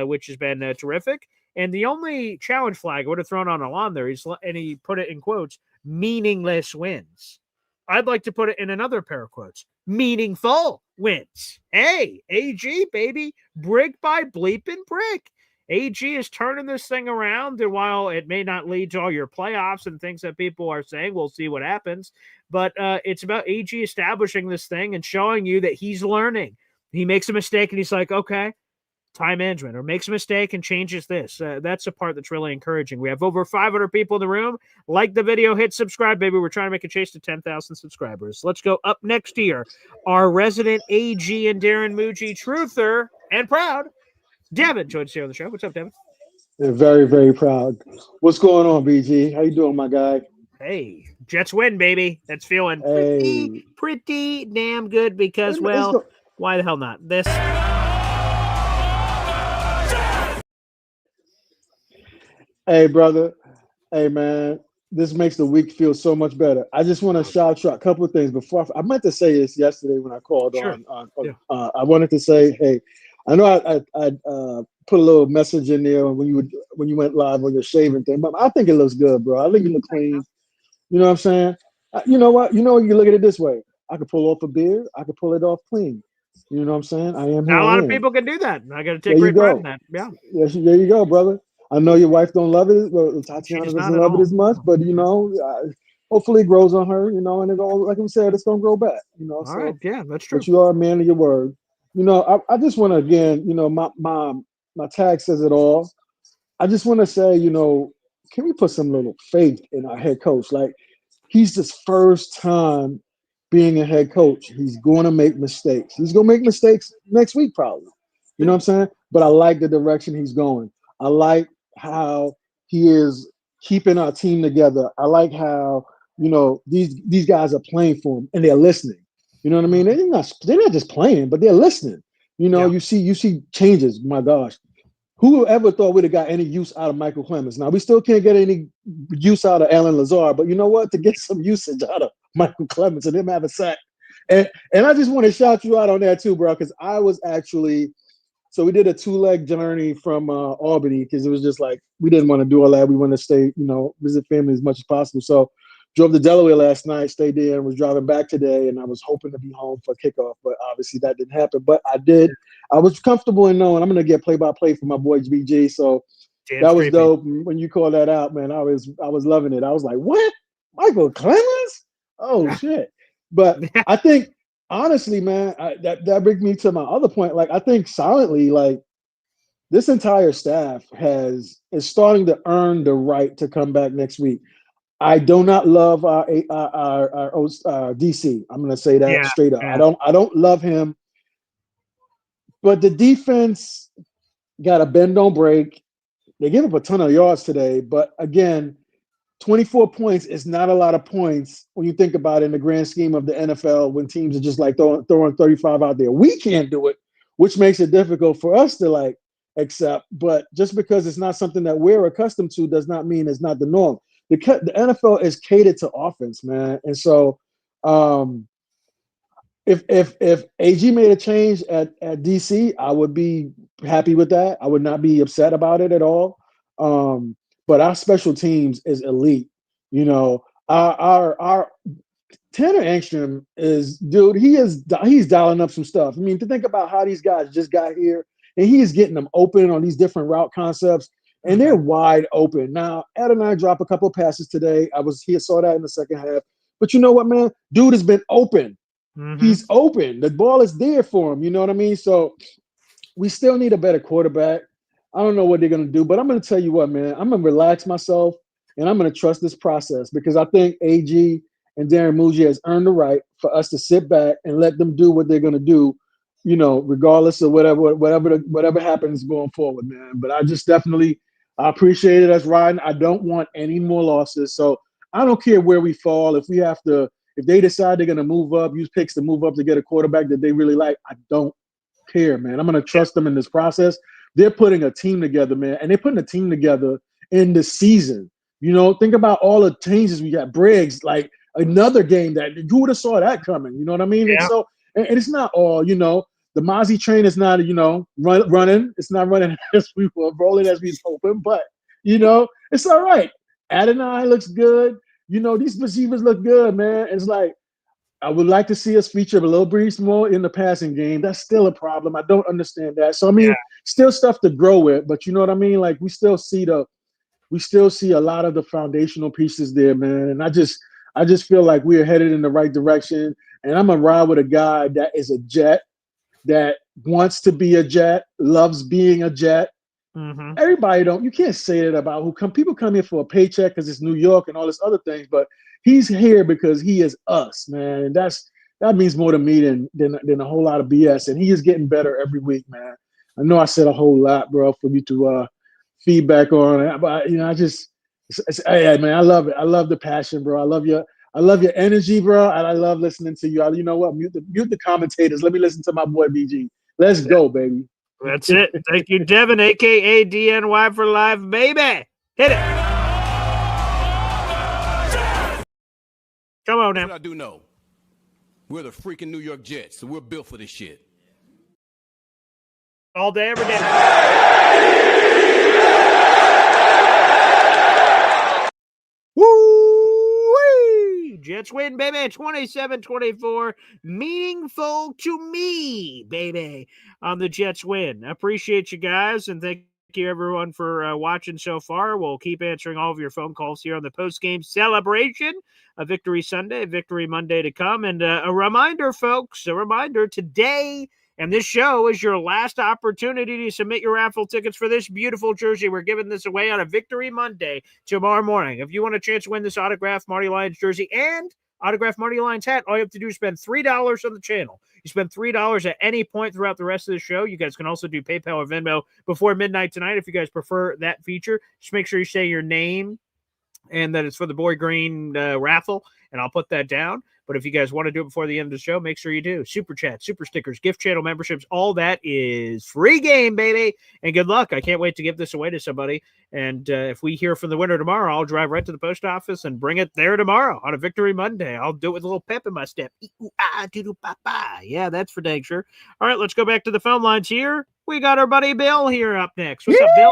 which has been terrific. And the only challenge flag I would have thrown on Alon there, and he put it in quotes, meaningless wins. I'd like to put it in another pair of quotes. Meaningful wins. Hey, AG, baby. Brick by bleeping brick. AG is turning this thing around, and while it may not lead to all your playoffs and things that people are saying, we'll see what happens. But it's about AG establishing this thing and showing you that he's learning. He makes a mistake, and he's like, okay, time management, or makes a mistake and changes this. That's the part that's really encouraging. We have over 500 people in the room. Like the video, hit subscribe, baby. We're trying to make a chase to 10,000 subscribers. Let's go up next here. Our resident AG and Darren Muji truther and proud. Devin joins us here on the show. What's up, Devin? They're very, very proud. What's going on, BG? How you doing, my guy? Hey, Jets win, baby. That's feeling pretty damn good because, why the hell not? This... Hey, brother. Hey, man. This makes the week feel so much better. I just want to shout out a couple of things before. I meant to say this yesterday when I called on. I wanted to say, hey, I know I put a little message in there when you went live on your shaving thing, but I think it looks good, bro. I think you look clean. You know what I'm saying? You know what? You can look at it this way. I could pull off a beard. I could pull it off clean. You know what I'm saying? I am. Not a lot of people can do that. I got to take great pride in that. Yeah. Yes, there you go, brother. I know your wife don't love it. Well, Tatiana doesn't love it as much, but hopefully it grows on her. And it all, like we said, it's gonna grow back. All right, yeah, that's true. But you are a man of your word. I just want to again, my tag says it all. I just want to say, can we put some little faith in our head coach? Like, he's his first time being a head coach. He's going to make mistakes. He's going to make mistakes next week, probably. You know what I'm saying? But I like the direction he's going. I like how he is keeping our team together. I like how, these guys are playing for him and they're listening. You know what I mean? They're not just playing, but they're listening. You see changes. My gosh. Who ever thought we'd have got any use out of Michael Clemens? Now, we still can't get any use out of Alan Lazard, but you know what? To get some usage out of Michael Clemens and him have a sack. And I just want to shout you out on that too, bro, because I was actually – so we did a 2-leg journey from Albany because it was just like we didn't want to do all that. We wanted to stay, visit family as much as possible. So drove to Delaware last night, stayed there, and was driving back today. And I was hoping to be home for kickoff, but obviously that didn't happen. But I did. I was comfortable in knowing I'm going to get play-by-play for my boy BG. So that was dope. When you called that out, man, I was loving it. I was like, what? Michael Clemens? Oh, shit. But I think – honestly, man, that brings me to my other point. Like, I think silently, like, this entire staff is starting to earn the right to come back next week. I do not love our DC. I'm going to say that straight up. Yeah. I don't love him. But the defense got a bend, don't break. They gave up a ton of yards today, but again, 24 points is not a lot of points when you think about it in the grand scheme of the NFL when teams are just like throwing 35 out there. We can't do it, which makes it difficult for us to like accept. But just because it's not something that we're accustomed to does not mean it's not the norm. The NFL is catered to offense, man. And so if AG made a change at DC, I would be happy with that. I would not be upset about it at all. But our special teams is elite. You know, our Tanner Angstrom is, dude. He's dialing up some stuff. I mean, to think about how these guys just got here, and he is getting them open on these different route concepts, and they're wide open. Now, Ed and I dropped a couple of passes today. I was here, saw that in the second half. But you know what, man? Dude has been open. He's open. The ball is there for him. You know what I mean? So we still need a better quarterback. I don't know what they're going to do, but I'm going to tell you what, man. I'm going to relax myself, and I'm going to trust this process because I think AG and Darren Muji has earned the right for us to sit back and let them do what they're going to do, you know, regardless of whatever happens going forward, man. But I appreciated us riding. I don't want any more losses. So I don't care where we fall. If they decide they're going to move up, use picks to move up to get a quarterback that they really like, I don't care, man. I'm going to trust them in this process. They're putting a team together, man, and they're putting a team together in the season. You know, think about all the changes we got. Briggs, like another game that who would have saw that coming? You know what I mean? Yeah. And so, and it's not all, you know, the Mozzie train is not, you know, running. It's not running as we were rolling as we was hoping, but you know, it's all right. Adonai looks good. You know, these receivers look good, man. It's like I would like to see us feature a little Brees more in the passing game. That's still a problem. I don't understand that. So I mean, still stuff to grow with, but you know what I mean? Like we still see a lot of the foundational pieces there, man. And I just feel like we're headed in the right direction. And I'm gonna ride with a guy that is a Jet, that wants to be a Jet, loves being a Jet. Everybody you can't say that about people come here for a paycheck because it's New York and all this other things, but he's here because he is us, man. And that means more to me than a whole lot of BS. And he is getting better every week, man. I know I said a whole lot, bro, for you to feedback on it, but you know, hey, man, I love it. I love the passion, bro. I love your energy, bro. And I love listening to you. You know what? Mute the commentators. Let me listen to my boy BG. Let's go, baby. That's it. Thank you, Devin, a.k.a. DNY for life, baby. Hit it. Come on now. What I do know, we're the freaking New York Jets, so we're built for this shit. All day, every day. Woo! Jets win, baby. 27-24. Meaningful to me, baby. On the Jets win. I appreciate you guys, and thank you everyone for watching so far. We'll keep answering all of your phone calls here on the post-game celebration. A Victory Sunday, Victory Monday to come. And a reminder, folks, today and this show is your last opportunity to submit your raffle tickets for this beautiful jersey. We're giving this away on a Victory Monday tomorrow morning. If you want a chance to win this autographed Marty Lyons jersey and autographed Marty Lyons hat, all you have to do is spend $3 on the channel. You spend $3 at any point throughout the rest of the show. You guys can also do PayPal or Venmo before midnight tonight if you guys prefer that feature. Just make sure you say your name and that it's for the Boy Green raffle, and I'll put that down. But if you guys want to do it before the end of the show, make sure you do. Super chat, super stickers, gift channel memberships, all that is free game, baby. And good luck. I can't wait to give this away to somebody. And if we hear from the winner tomorrow, I'll drive right to the post office and bring it there tomorrow on a Victory Monday. I'll do it with a little pep in my step. Yeah, that's for dang sure. All right, let's go back to the phone lines here. We got our buddy Bill here up next. What's up, Bill?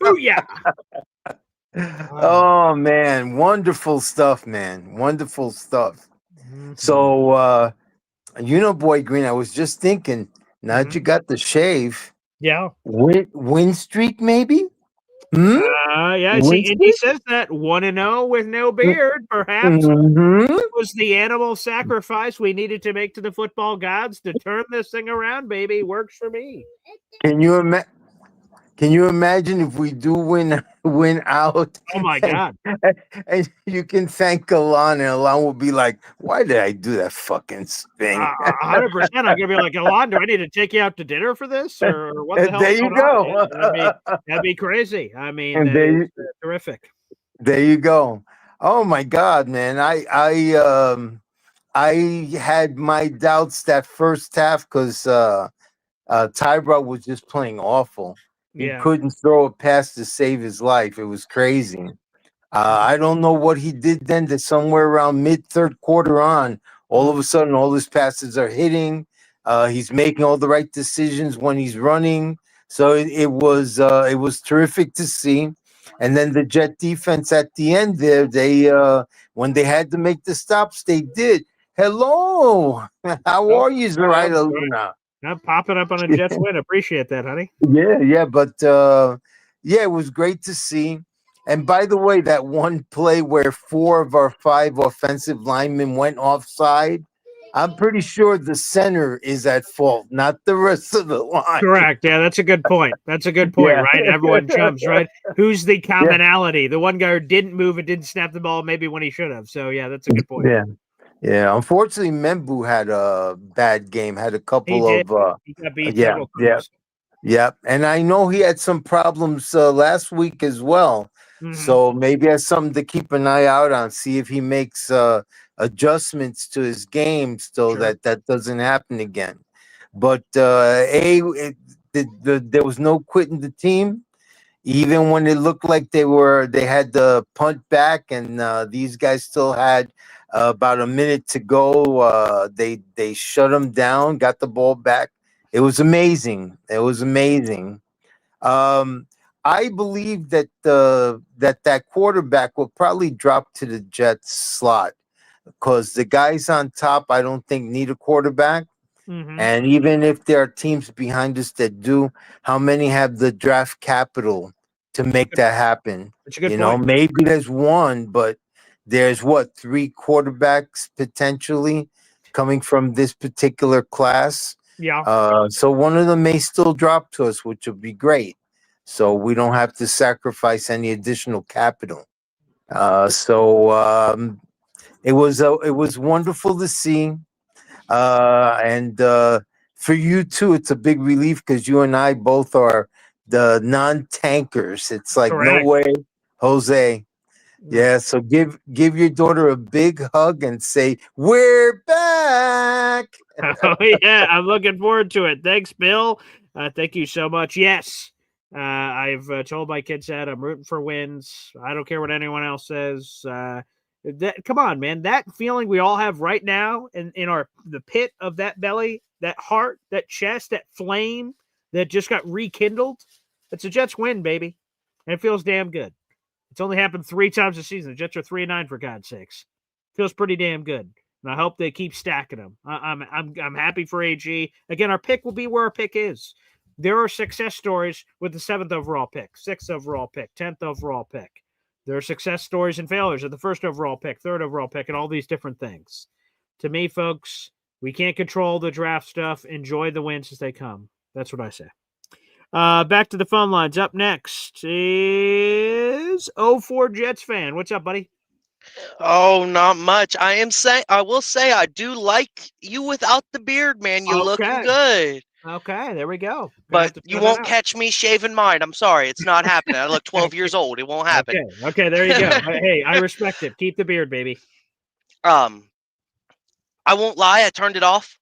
Booyah! Oh man, wonderful stuff, man. Wonderful stuff. So Boy Green, I was just thinking, now that you got the shave, win streak maybe? Yeah, see, and he says that 1-0 with no beard, perhaps was the animal sacrifice we needed to make to the football gods to turn this thing around, baby. Works for me. Can you imagine if we do win out? Oh my God! And you can thank Alon, and Alon will be like, "Why did I do that fucking thing?" 100%. I'm gonna be like, Alon, do I need to take you out to dinner for this, or what the hell? There you go. That'd be crazy. I mean, terrific. There you go. Oh my God, man! I had my doubts that first half because Tyrod was just playing awful. He couldn't throw a pass to save his life. It was crazy. I don't know what he did then. That somewhere around mid third quarter on, all of a sudden, all his passes are hitting. He's making all the right decisions when he's running. So it was terrific to see. And then the Jet defense at the end there, they when they had to make the stops, they did. Hello, how are you, Zoraida Luna? I'm popping up on a Jets win. Appreciate that, honey. Yeah, but yeah, it was great to see. And by the way, that one play where 4 of our 5 offensive linemen went offside, I'm pretty sure the center is at fault, not the rest of the line. Correct. Yeah, that's a good point. That's a good point, Yeah. right? Everyone jumps, right? Who's the commonality? The one guy who didn't move and didn't snap the ball maybe when he should have. So, yeah, that's a good point. Yeah. Unfortunately, Membu had a bad game. Had a couple He of did. He got beat several times. Yeah. And I know he had some problems last week as well. So maybe that's something to keep an eye out on. See if he makes adjustments to his game so that doesn't happen again. But there was no quitting the team, even when it looked like they had the punt back, and these guys still had about a minute to go. They shut them down, got the ball back. It was amazing. It was amazing. I believe that that quarterback will probably drop to the Jets slot because the guys on top, I don't think, need a quarterback. And even if there are teams behind us that do, how many have the draft capital to make that happen? That's a good point. Maybe there's one, but there's 3 quarterbacks potentially coming from this particular class. Yeah. So one of them may still drop to us, which would be great. So we don't have to sacrifice any additional capital. It was wonderful to see. And for you too, it's a big relief because you and I both are the non-tankers. It's like, no way, Jose. Yeah, so give your daughter a big hug and say, we're back. Oh, yeah, I'm looking forward to it. Thanks, Bill. Thank you so much. Yes, I've told my kids that I'm rooting for wins. I don't care what anyone else says. Come on, man. That feeling we all have right now in the pit of that belly, that heart, that chest, that flame that just got rekindled. It's a Jets win, baby. And it feels damn good. It's only happened 3 times this season. The Jets are 3-9 for God's sakes. Feels pretty damn good. And I hope they keep stacking them. I'm happy for AG. Again, our pick will be where our pick is. There are success stories with the 7th overall pick, 6th overall pick, 10th overall pick. There are success stories and failures at the 1st overall pick, 3rd overall pick, and all these different things. To me, folks, we can't control the draft stuff. Enjoy the wins as they come. That's what I say. Back to the phone lines. Up next is 04 Jets fan. What's up, buddy? Oh, not much. I will say I do like you without the beard, man. You're looking good. Okay, there we go. But you won't catch me shaving mine. I'm sorry. It's not happening. I look 12 years old. It won't happen. Okay, there you go. Hey, I respect it. Keep the beard, baby. I won't lie. I turned it off.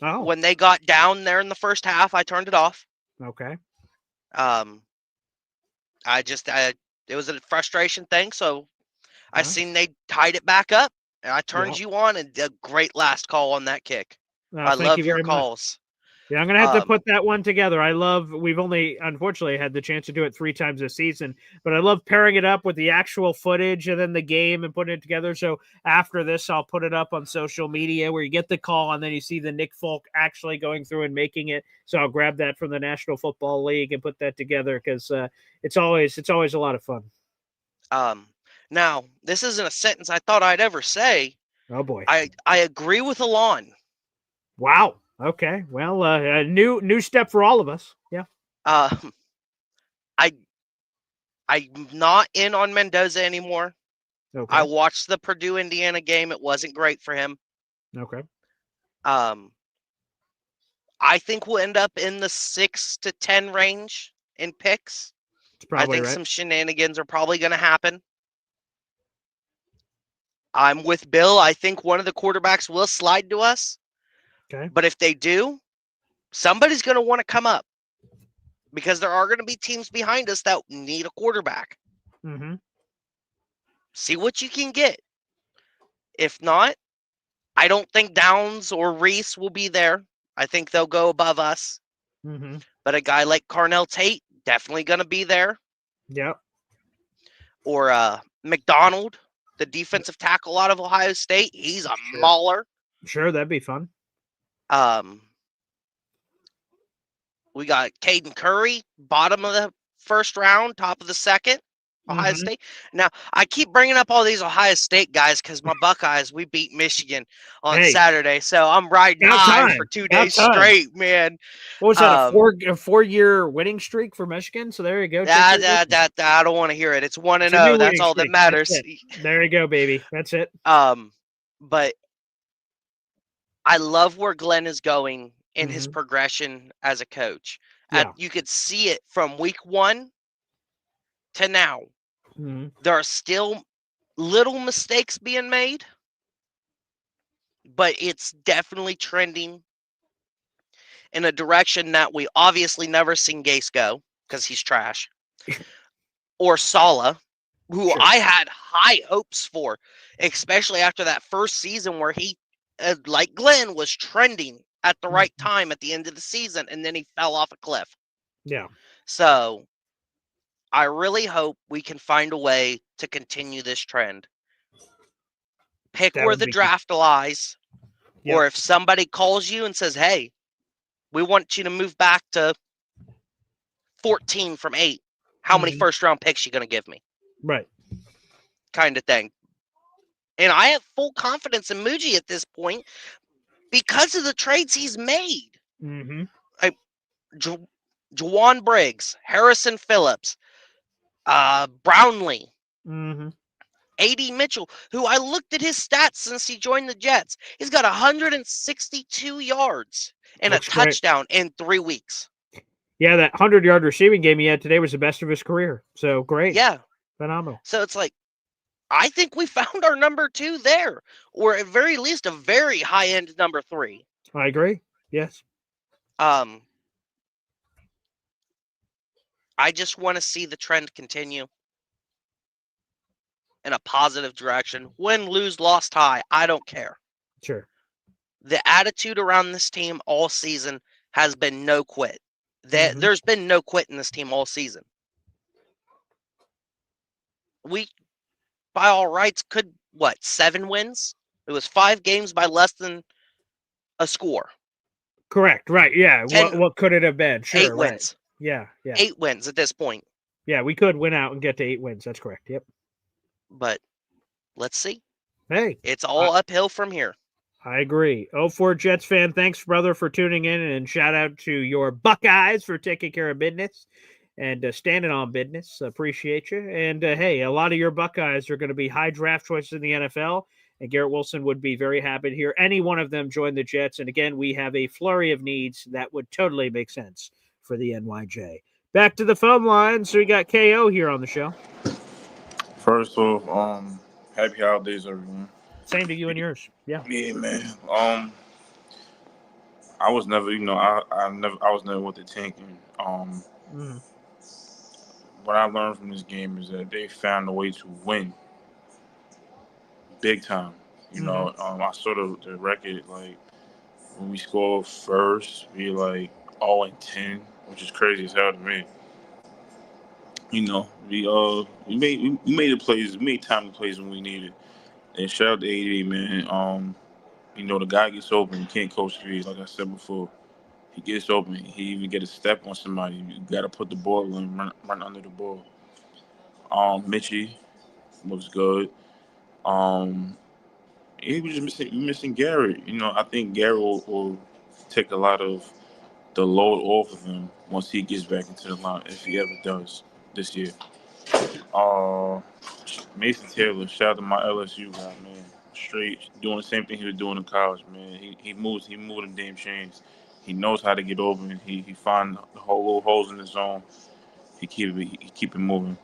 Oh. When they got down there in the first half, I turned it off. Okay. It was a frustration thing. So I seen they tied it back up, and I turned you on, and a great last call on that kick. I love your calls. Yeah, I'm going to have to put that one together. We've only, unfortunately, had the chance to do it 3 times this season, but I love pairing it up with the actual footage and then the game and putting it together. So after this, I'll put it up on social media where you get the call and then you see the Nick Folk actually going through and making it. So I'll grab that from the National Football League and put that together because it's always a lot of fun. Now, this isn't a sentence I thought I'd ever say. Oh, boy. I agree with Alon. Wow. Okay. Well, a new step for all of us. Yeah. I'm not in on Mendoza anymore. Okay. I watched the Purdue Indiana game. It wasn't great for him. Okay. I think we'll end up in the 6 to 10 range in picks. I think some shenanigans are probably going to happen. I'm with Bill. I think one of the quarterbacks will slide to us. Okay. But if they do, somebody's going to want to come up because there are going to be teams behind us that need a quarterback. Mm-hmm. See what you can get. If not, I don't think Downs or Reese will be there. I think they'll go above us. Mm-hmm. But a guy like Carnell Tate, definitely going to be there. Yep. Or McDonald, the defensive tackle out of Ohio State. He's a mauler. Sure, that'd be fun. We got Caden Curry, bottom of the first round, top of the second, Ohio State. Now, I keep bringing up all these Ohio State guys because my Buckeyes, we beat Michigan on Saturday. So I'm riding high for 2 days straight, man. What was that, a 4-year winning streak for Michigan? So there you go. I don't want to hear it. It's 1-0. That's all that matters. There you go, baby. That's it. But I love where Glenn is going in his progression as a coach. Yeah. You could see it from week 1 to now. There are still little mistakes being made, but it's definitely trending in a direction that we obviously never seen Gase go because he's trash. Or Sala, who I had high hopes for, especially after that first season where he, like Glenn, was trending at the right time at the end of the season, and then he fell off a cliff. Yeah. So I really hope we can find a way to continue this trend. Pick where the draft lies, or if somebody calls you and says, hey, we want you to move back to 14 from 8, how many first-round picks you going to give me? Right. Kind of thing. And I have full confidence in Muji at this point because of the trades he's made. Juwan Briggs, Harrison Phillips, Brownlee, A.D. Mitchell, who I looked at his stats since he joined the Jets. He's got 162 yards and a touchdown in 3 weeks. Yeah, that 100-yard receiving game he had today was the best of his career. So great. Yeah. Phenomenal. So it's like, I think we found our number 2 there, or at very least a very high-end number 3. I agree. Yes. I just want to see the trend continue in a positive direction. Win, lose, lost, tie, I don't care. Sure. The attitude around this team all season has been no quit. There's been no quit in this team all season. We, by all rights, could, 7 wins? It was 5 games by less than a score. Correct. Right. Yeah. What could it have been? Sure. 8 wins. Yeah. 8 wins at this point. Yeah, we could win out and get to 8 wins. That's correct. Yep. But let's see. Hey. It's all uphill from here. I agree. 04 Jets fan, thanks, brother, for tuning in. And shout out to your Buckeyes for taking care of business and standing on business. Appreciate you. And, hey, a lot of your Buckeyes are going to be high draft choices in the NFL. And Garrett Wilson would be very happy to hear any one of them join the Jets. And, again, we have a flurry of needs that would totally make sense for the NYJ. Back to the phone line. So we got KO here on the show. First off, happy holidays, everyone. Same to you and yours. Yeah. Yeah, man. I was never, I was never with the tanking. What I learned from this game is that they found a way to win, big time. I saw the record, like when we scored first, we 0-10, which is crazy as hell to me. We made the plays, we made timely plays when we needed. And shout out to AD, man. The guy gets open. You can't coach speed, like I said before. He gets open. He even get a step on somebody. You got to put the ball in, run under the ball. Mitchie looks good. He was just missing Garrett. I think Garrett will take a lot of the load off of him once he gets back into the line, if he ever does this year. Mason Taylor, shout out to my LSU guy, man. Straight doing the same thing he was doing in college, man. He moves them damn chains. He knows how to get open. He find the little holes in the zone. He keep it moving.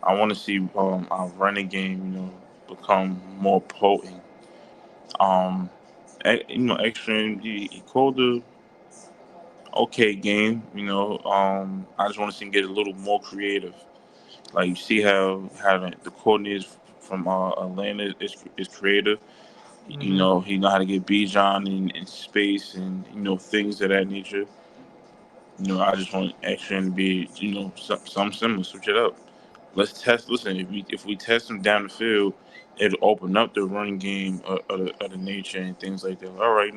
I want to see our running game, become more potent. Extreme, he called the okay game. I just want to see him get a little more creative. Like you see how the coordinators from Atlanta is creative. You Mhm. know, he know how to get Bijan in space and things of that nature. I just want Extrain to be some similar, switch it up. Let's test. Listen, if we test him down the field, it'll open up the running game of the nature and things like that. All right,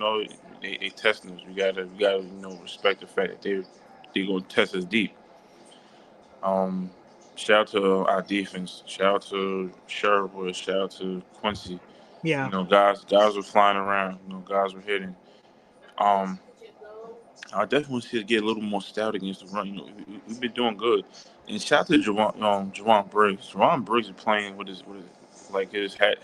they testing us. We gotta respect the fact that they're gonna test us deep. Um, Shout out to our defense. Shout out to Sherwood. Shout out to Quincy. Yeah. Guys were flying around. Guys were hitting. Um, I definitely want to see it get a little more stout against the run. We've been doing good. And shout out to Javon Briggs. Javon Briggs is playing like his hat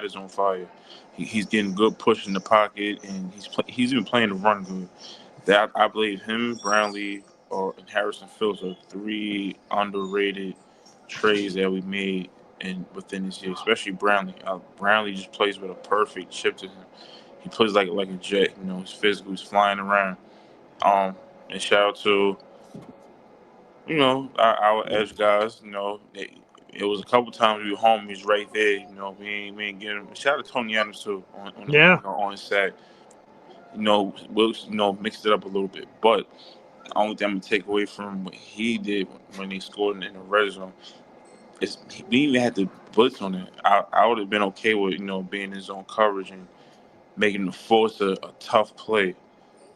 is on fire. He's getting good push in the pocket, and he's even playing the run good. That I believe him, Brownlee, and Harrison Phillips are three underrated trades that we made within this year, especially Brownlee. Brownlee just plays with a perfect chip to him. He plays like a jet. He's physical. He's flying around. And shout out to our edge guys. It was a couple times we were homies right there. We ain't getting him. Shout out to Tony Adams too Yeah. on his sack. Wilkes mixed it up a little bit, but the only thing I'm gonna take away from what he did when he scored in the red zone is we even had to blitz on it. I would have been okay with being in his own coverage and making the force a tough play.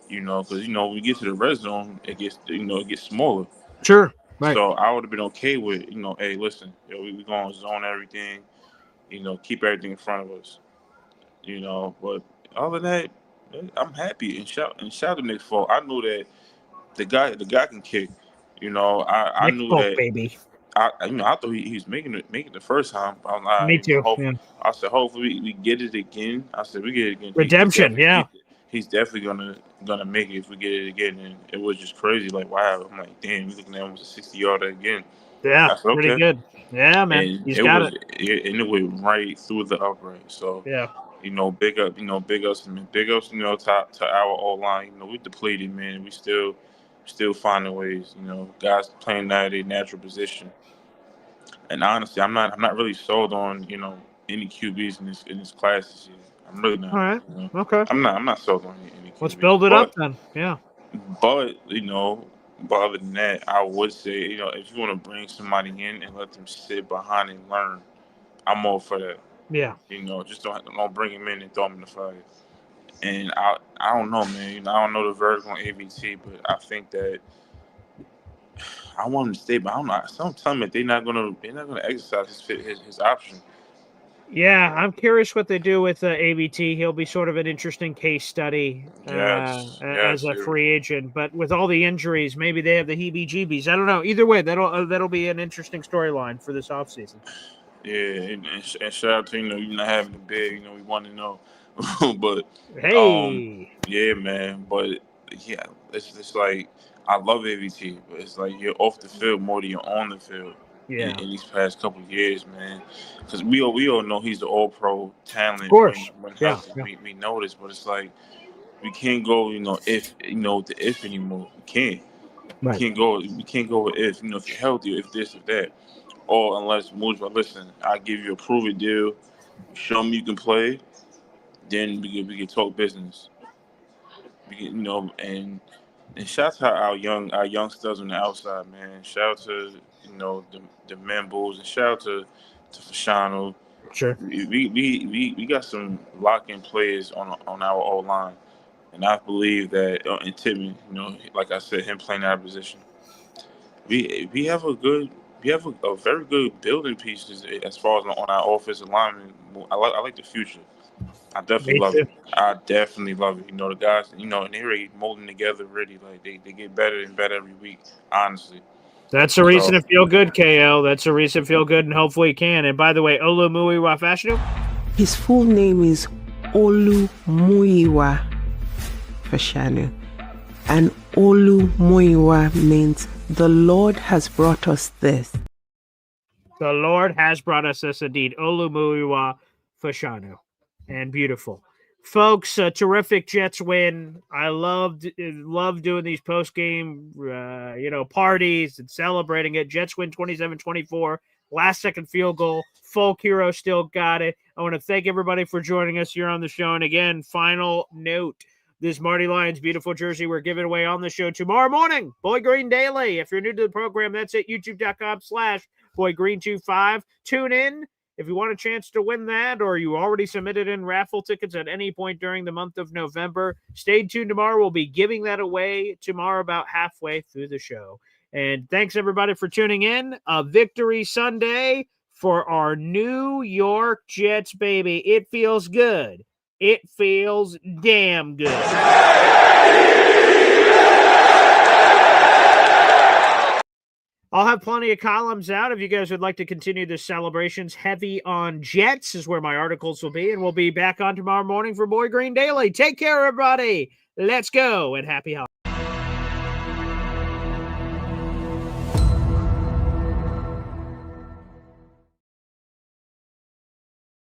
Because when we get to the red zone, it gets smaller. Sure. Right. So I would have been okay with hey, listen, we going to zone everything. Keep everything in front of us. But other than that, I'm happy and shout to Nick Folk. I knew that the guy can kick. I Nick knew Folk, that. baby. I thought he was making it the first time. I'm like, Me too. hope, Yeah. I said hopefully we get it again. I said we get it again. Redemption. Yeah. He's definitely gonna make it if we get it again. And it was just crazy. Like wow, I'm like damn, we looking at almost a 60-yarder again. Yeah. I said Pretty okay, good. Yeah, man. and He's it got was it. and it went right through the upright. So Yeah. big up, big ups, man. Big ups, to our O line. We depleted, man. We still finding ways. Guys playing out of their natural position. And honestly, I'm not really sold on any QBs in this class this year. I'm really not. All right. Okay. I'm not sold on any Let's QBs. build it up then. Yeah. But but other than that, I would say if you want to bring somebody in and let them sit behind and learn, I'm all for that. Yeah. Just don't bring him in and throw him in the fire. And I don't know, man. I don't know the verdict on AVT, but I think that I want him to stay. But I don't know. Some tell me they're not gonna exercise his option. Yeah, I'm curious what they do with ABT. He'll be sort of an interesting case study Yes, as a yeah. free agent. But with all the injuries, maybe they have the heebie-jeebies. I don't know. Either way, that'll be an interesting storyline for this offseason. Yeah, and shout out to you not having a big. We want to know, but Hey. yeah, man. But yeah, it's like I love AVT, but it's like you're off the field more than you're on the field. Yeah. In these past couple of years, man, because we all know he's the all-pro talent. Of course. When Yeah. healthy, we know this, but it's like we can't go, if the if anymore. We can't. We Right. can't go. We can't go with if if you're healthy, if this, if that, or unless Mujba, listen, I give you a prove-it deal, show me you can play, then we can talk business. We can, and shout out to our youngsters on the outside, man. Shout out to the men bulls, and shout out to Fashano. Sure. We got some lock-in players on our O line, and I believe that and Tippman, like I said, him playing out of position. We have a very good building pieces as far as on our offensive lineman. I like the future. I definitely Me love too. it. I definitely love it. The guys, and they're already molding together already. Like they get better and better every week, honestly. That's a reason to feel good, KL. That's a reason to feel good, and hopefully he can. And by the way, Olumuyiwa Fashanu? His full name is Olumuyiwa Fashanu. And Olumuyiwa means the Lord has brought us this. The Lord has brought us this indeed. Olumuyiwa Fashanu. And beautiful. Folks, a terrific Jets win. I love doing these post-game, parties and celebrating it. Jets win 27-24. last-second field goal. Folk Hero still got it. I want to thank everybody for joining us here on the show. And again, final note, this Marty Lyons beautiful jersey we're giving away on the show tomorrow morning. Boy Green Daily. If you're new to the program, that's at youtube.com/boygreen25. Tune in if you want a chance to win that, or you already submitted in raffle tickets at any point during the month of November. Stay tuned tomorrow. We'll be giving that away tomorrow about halfway through the show. And thanks, everybody, for tuning in. A victory Sunday for our New York Jets, baby. It feels good. It feels damn good. I'll have plenty of columns out. If you guys would like to continue the celebrations, heavy on Jets is where my articles will be. And we'll be back on tomorrow morning for Boy Green Daily. Take care, everybody. Let's go, and happy holidays.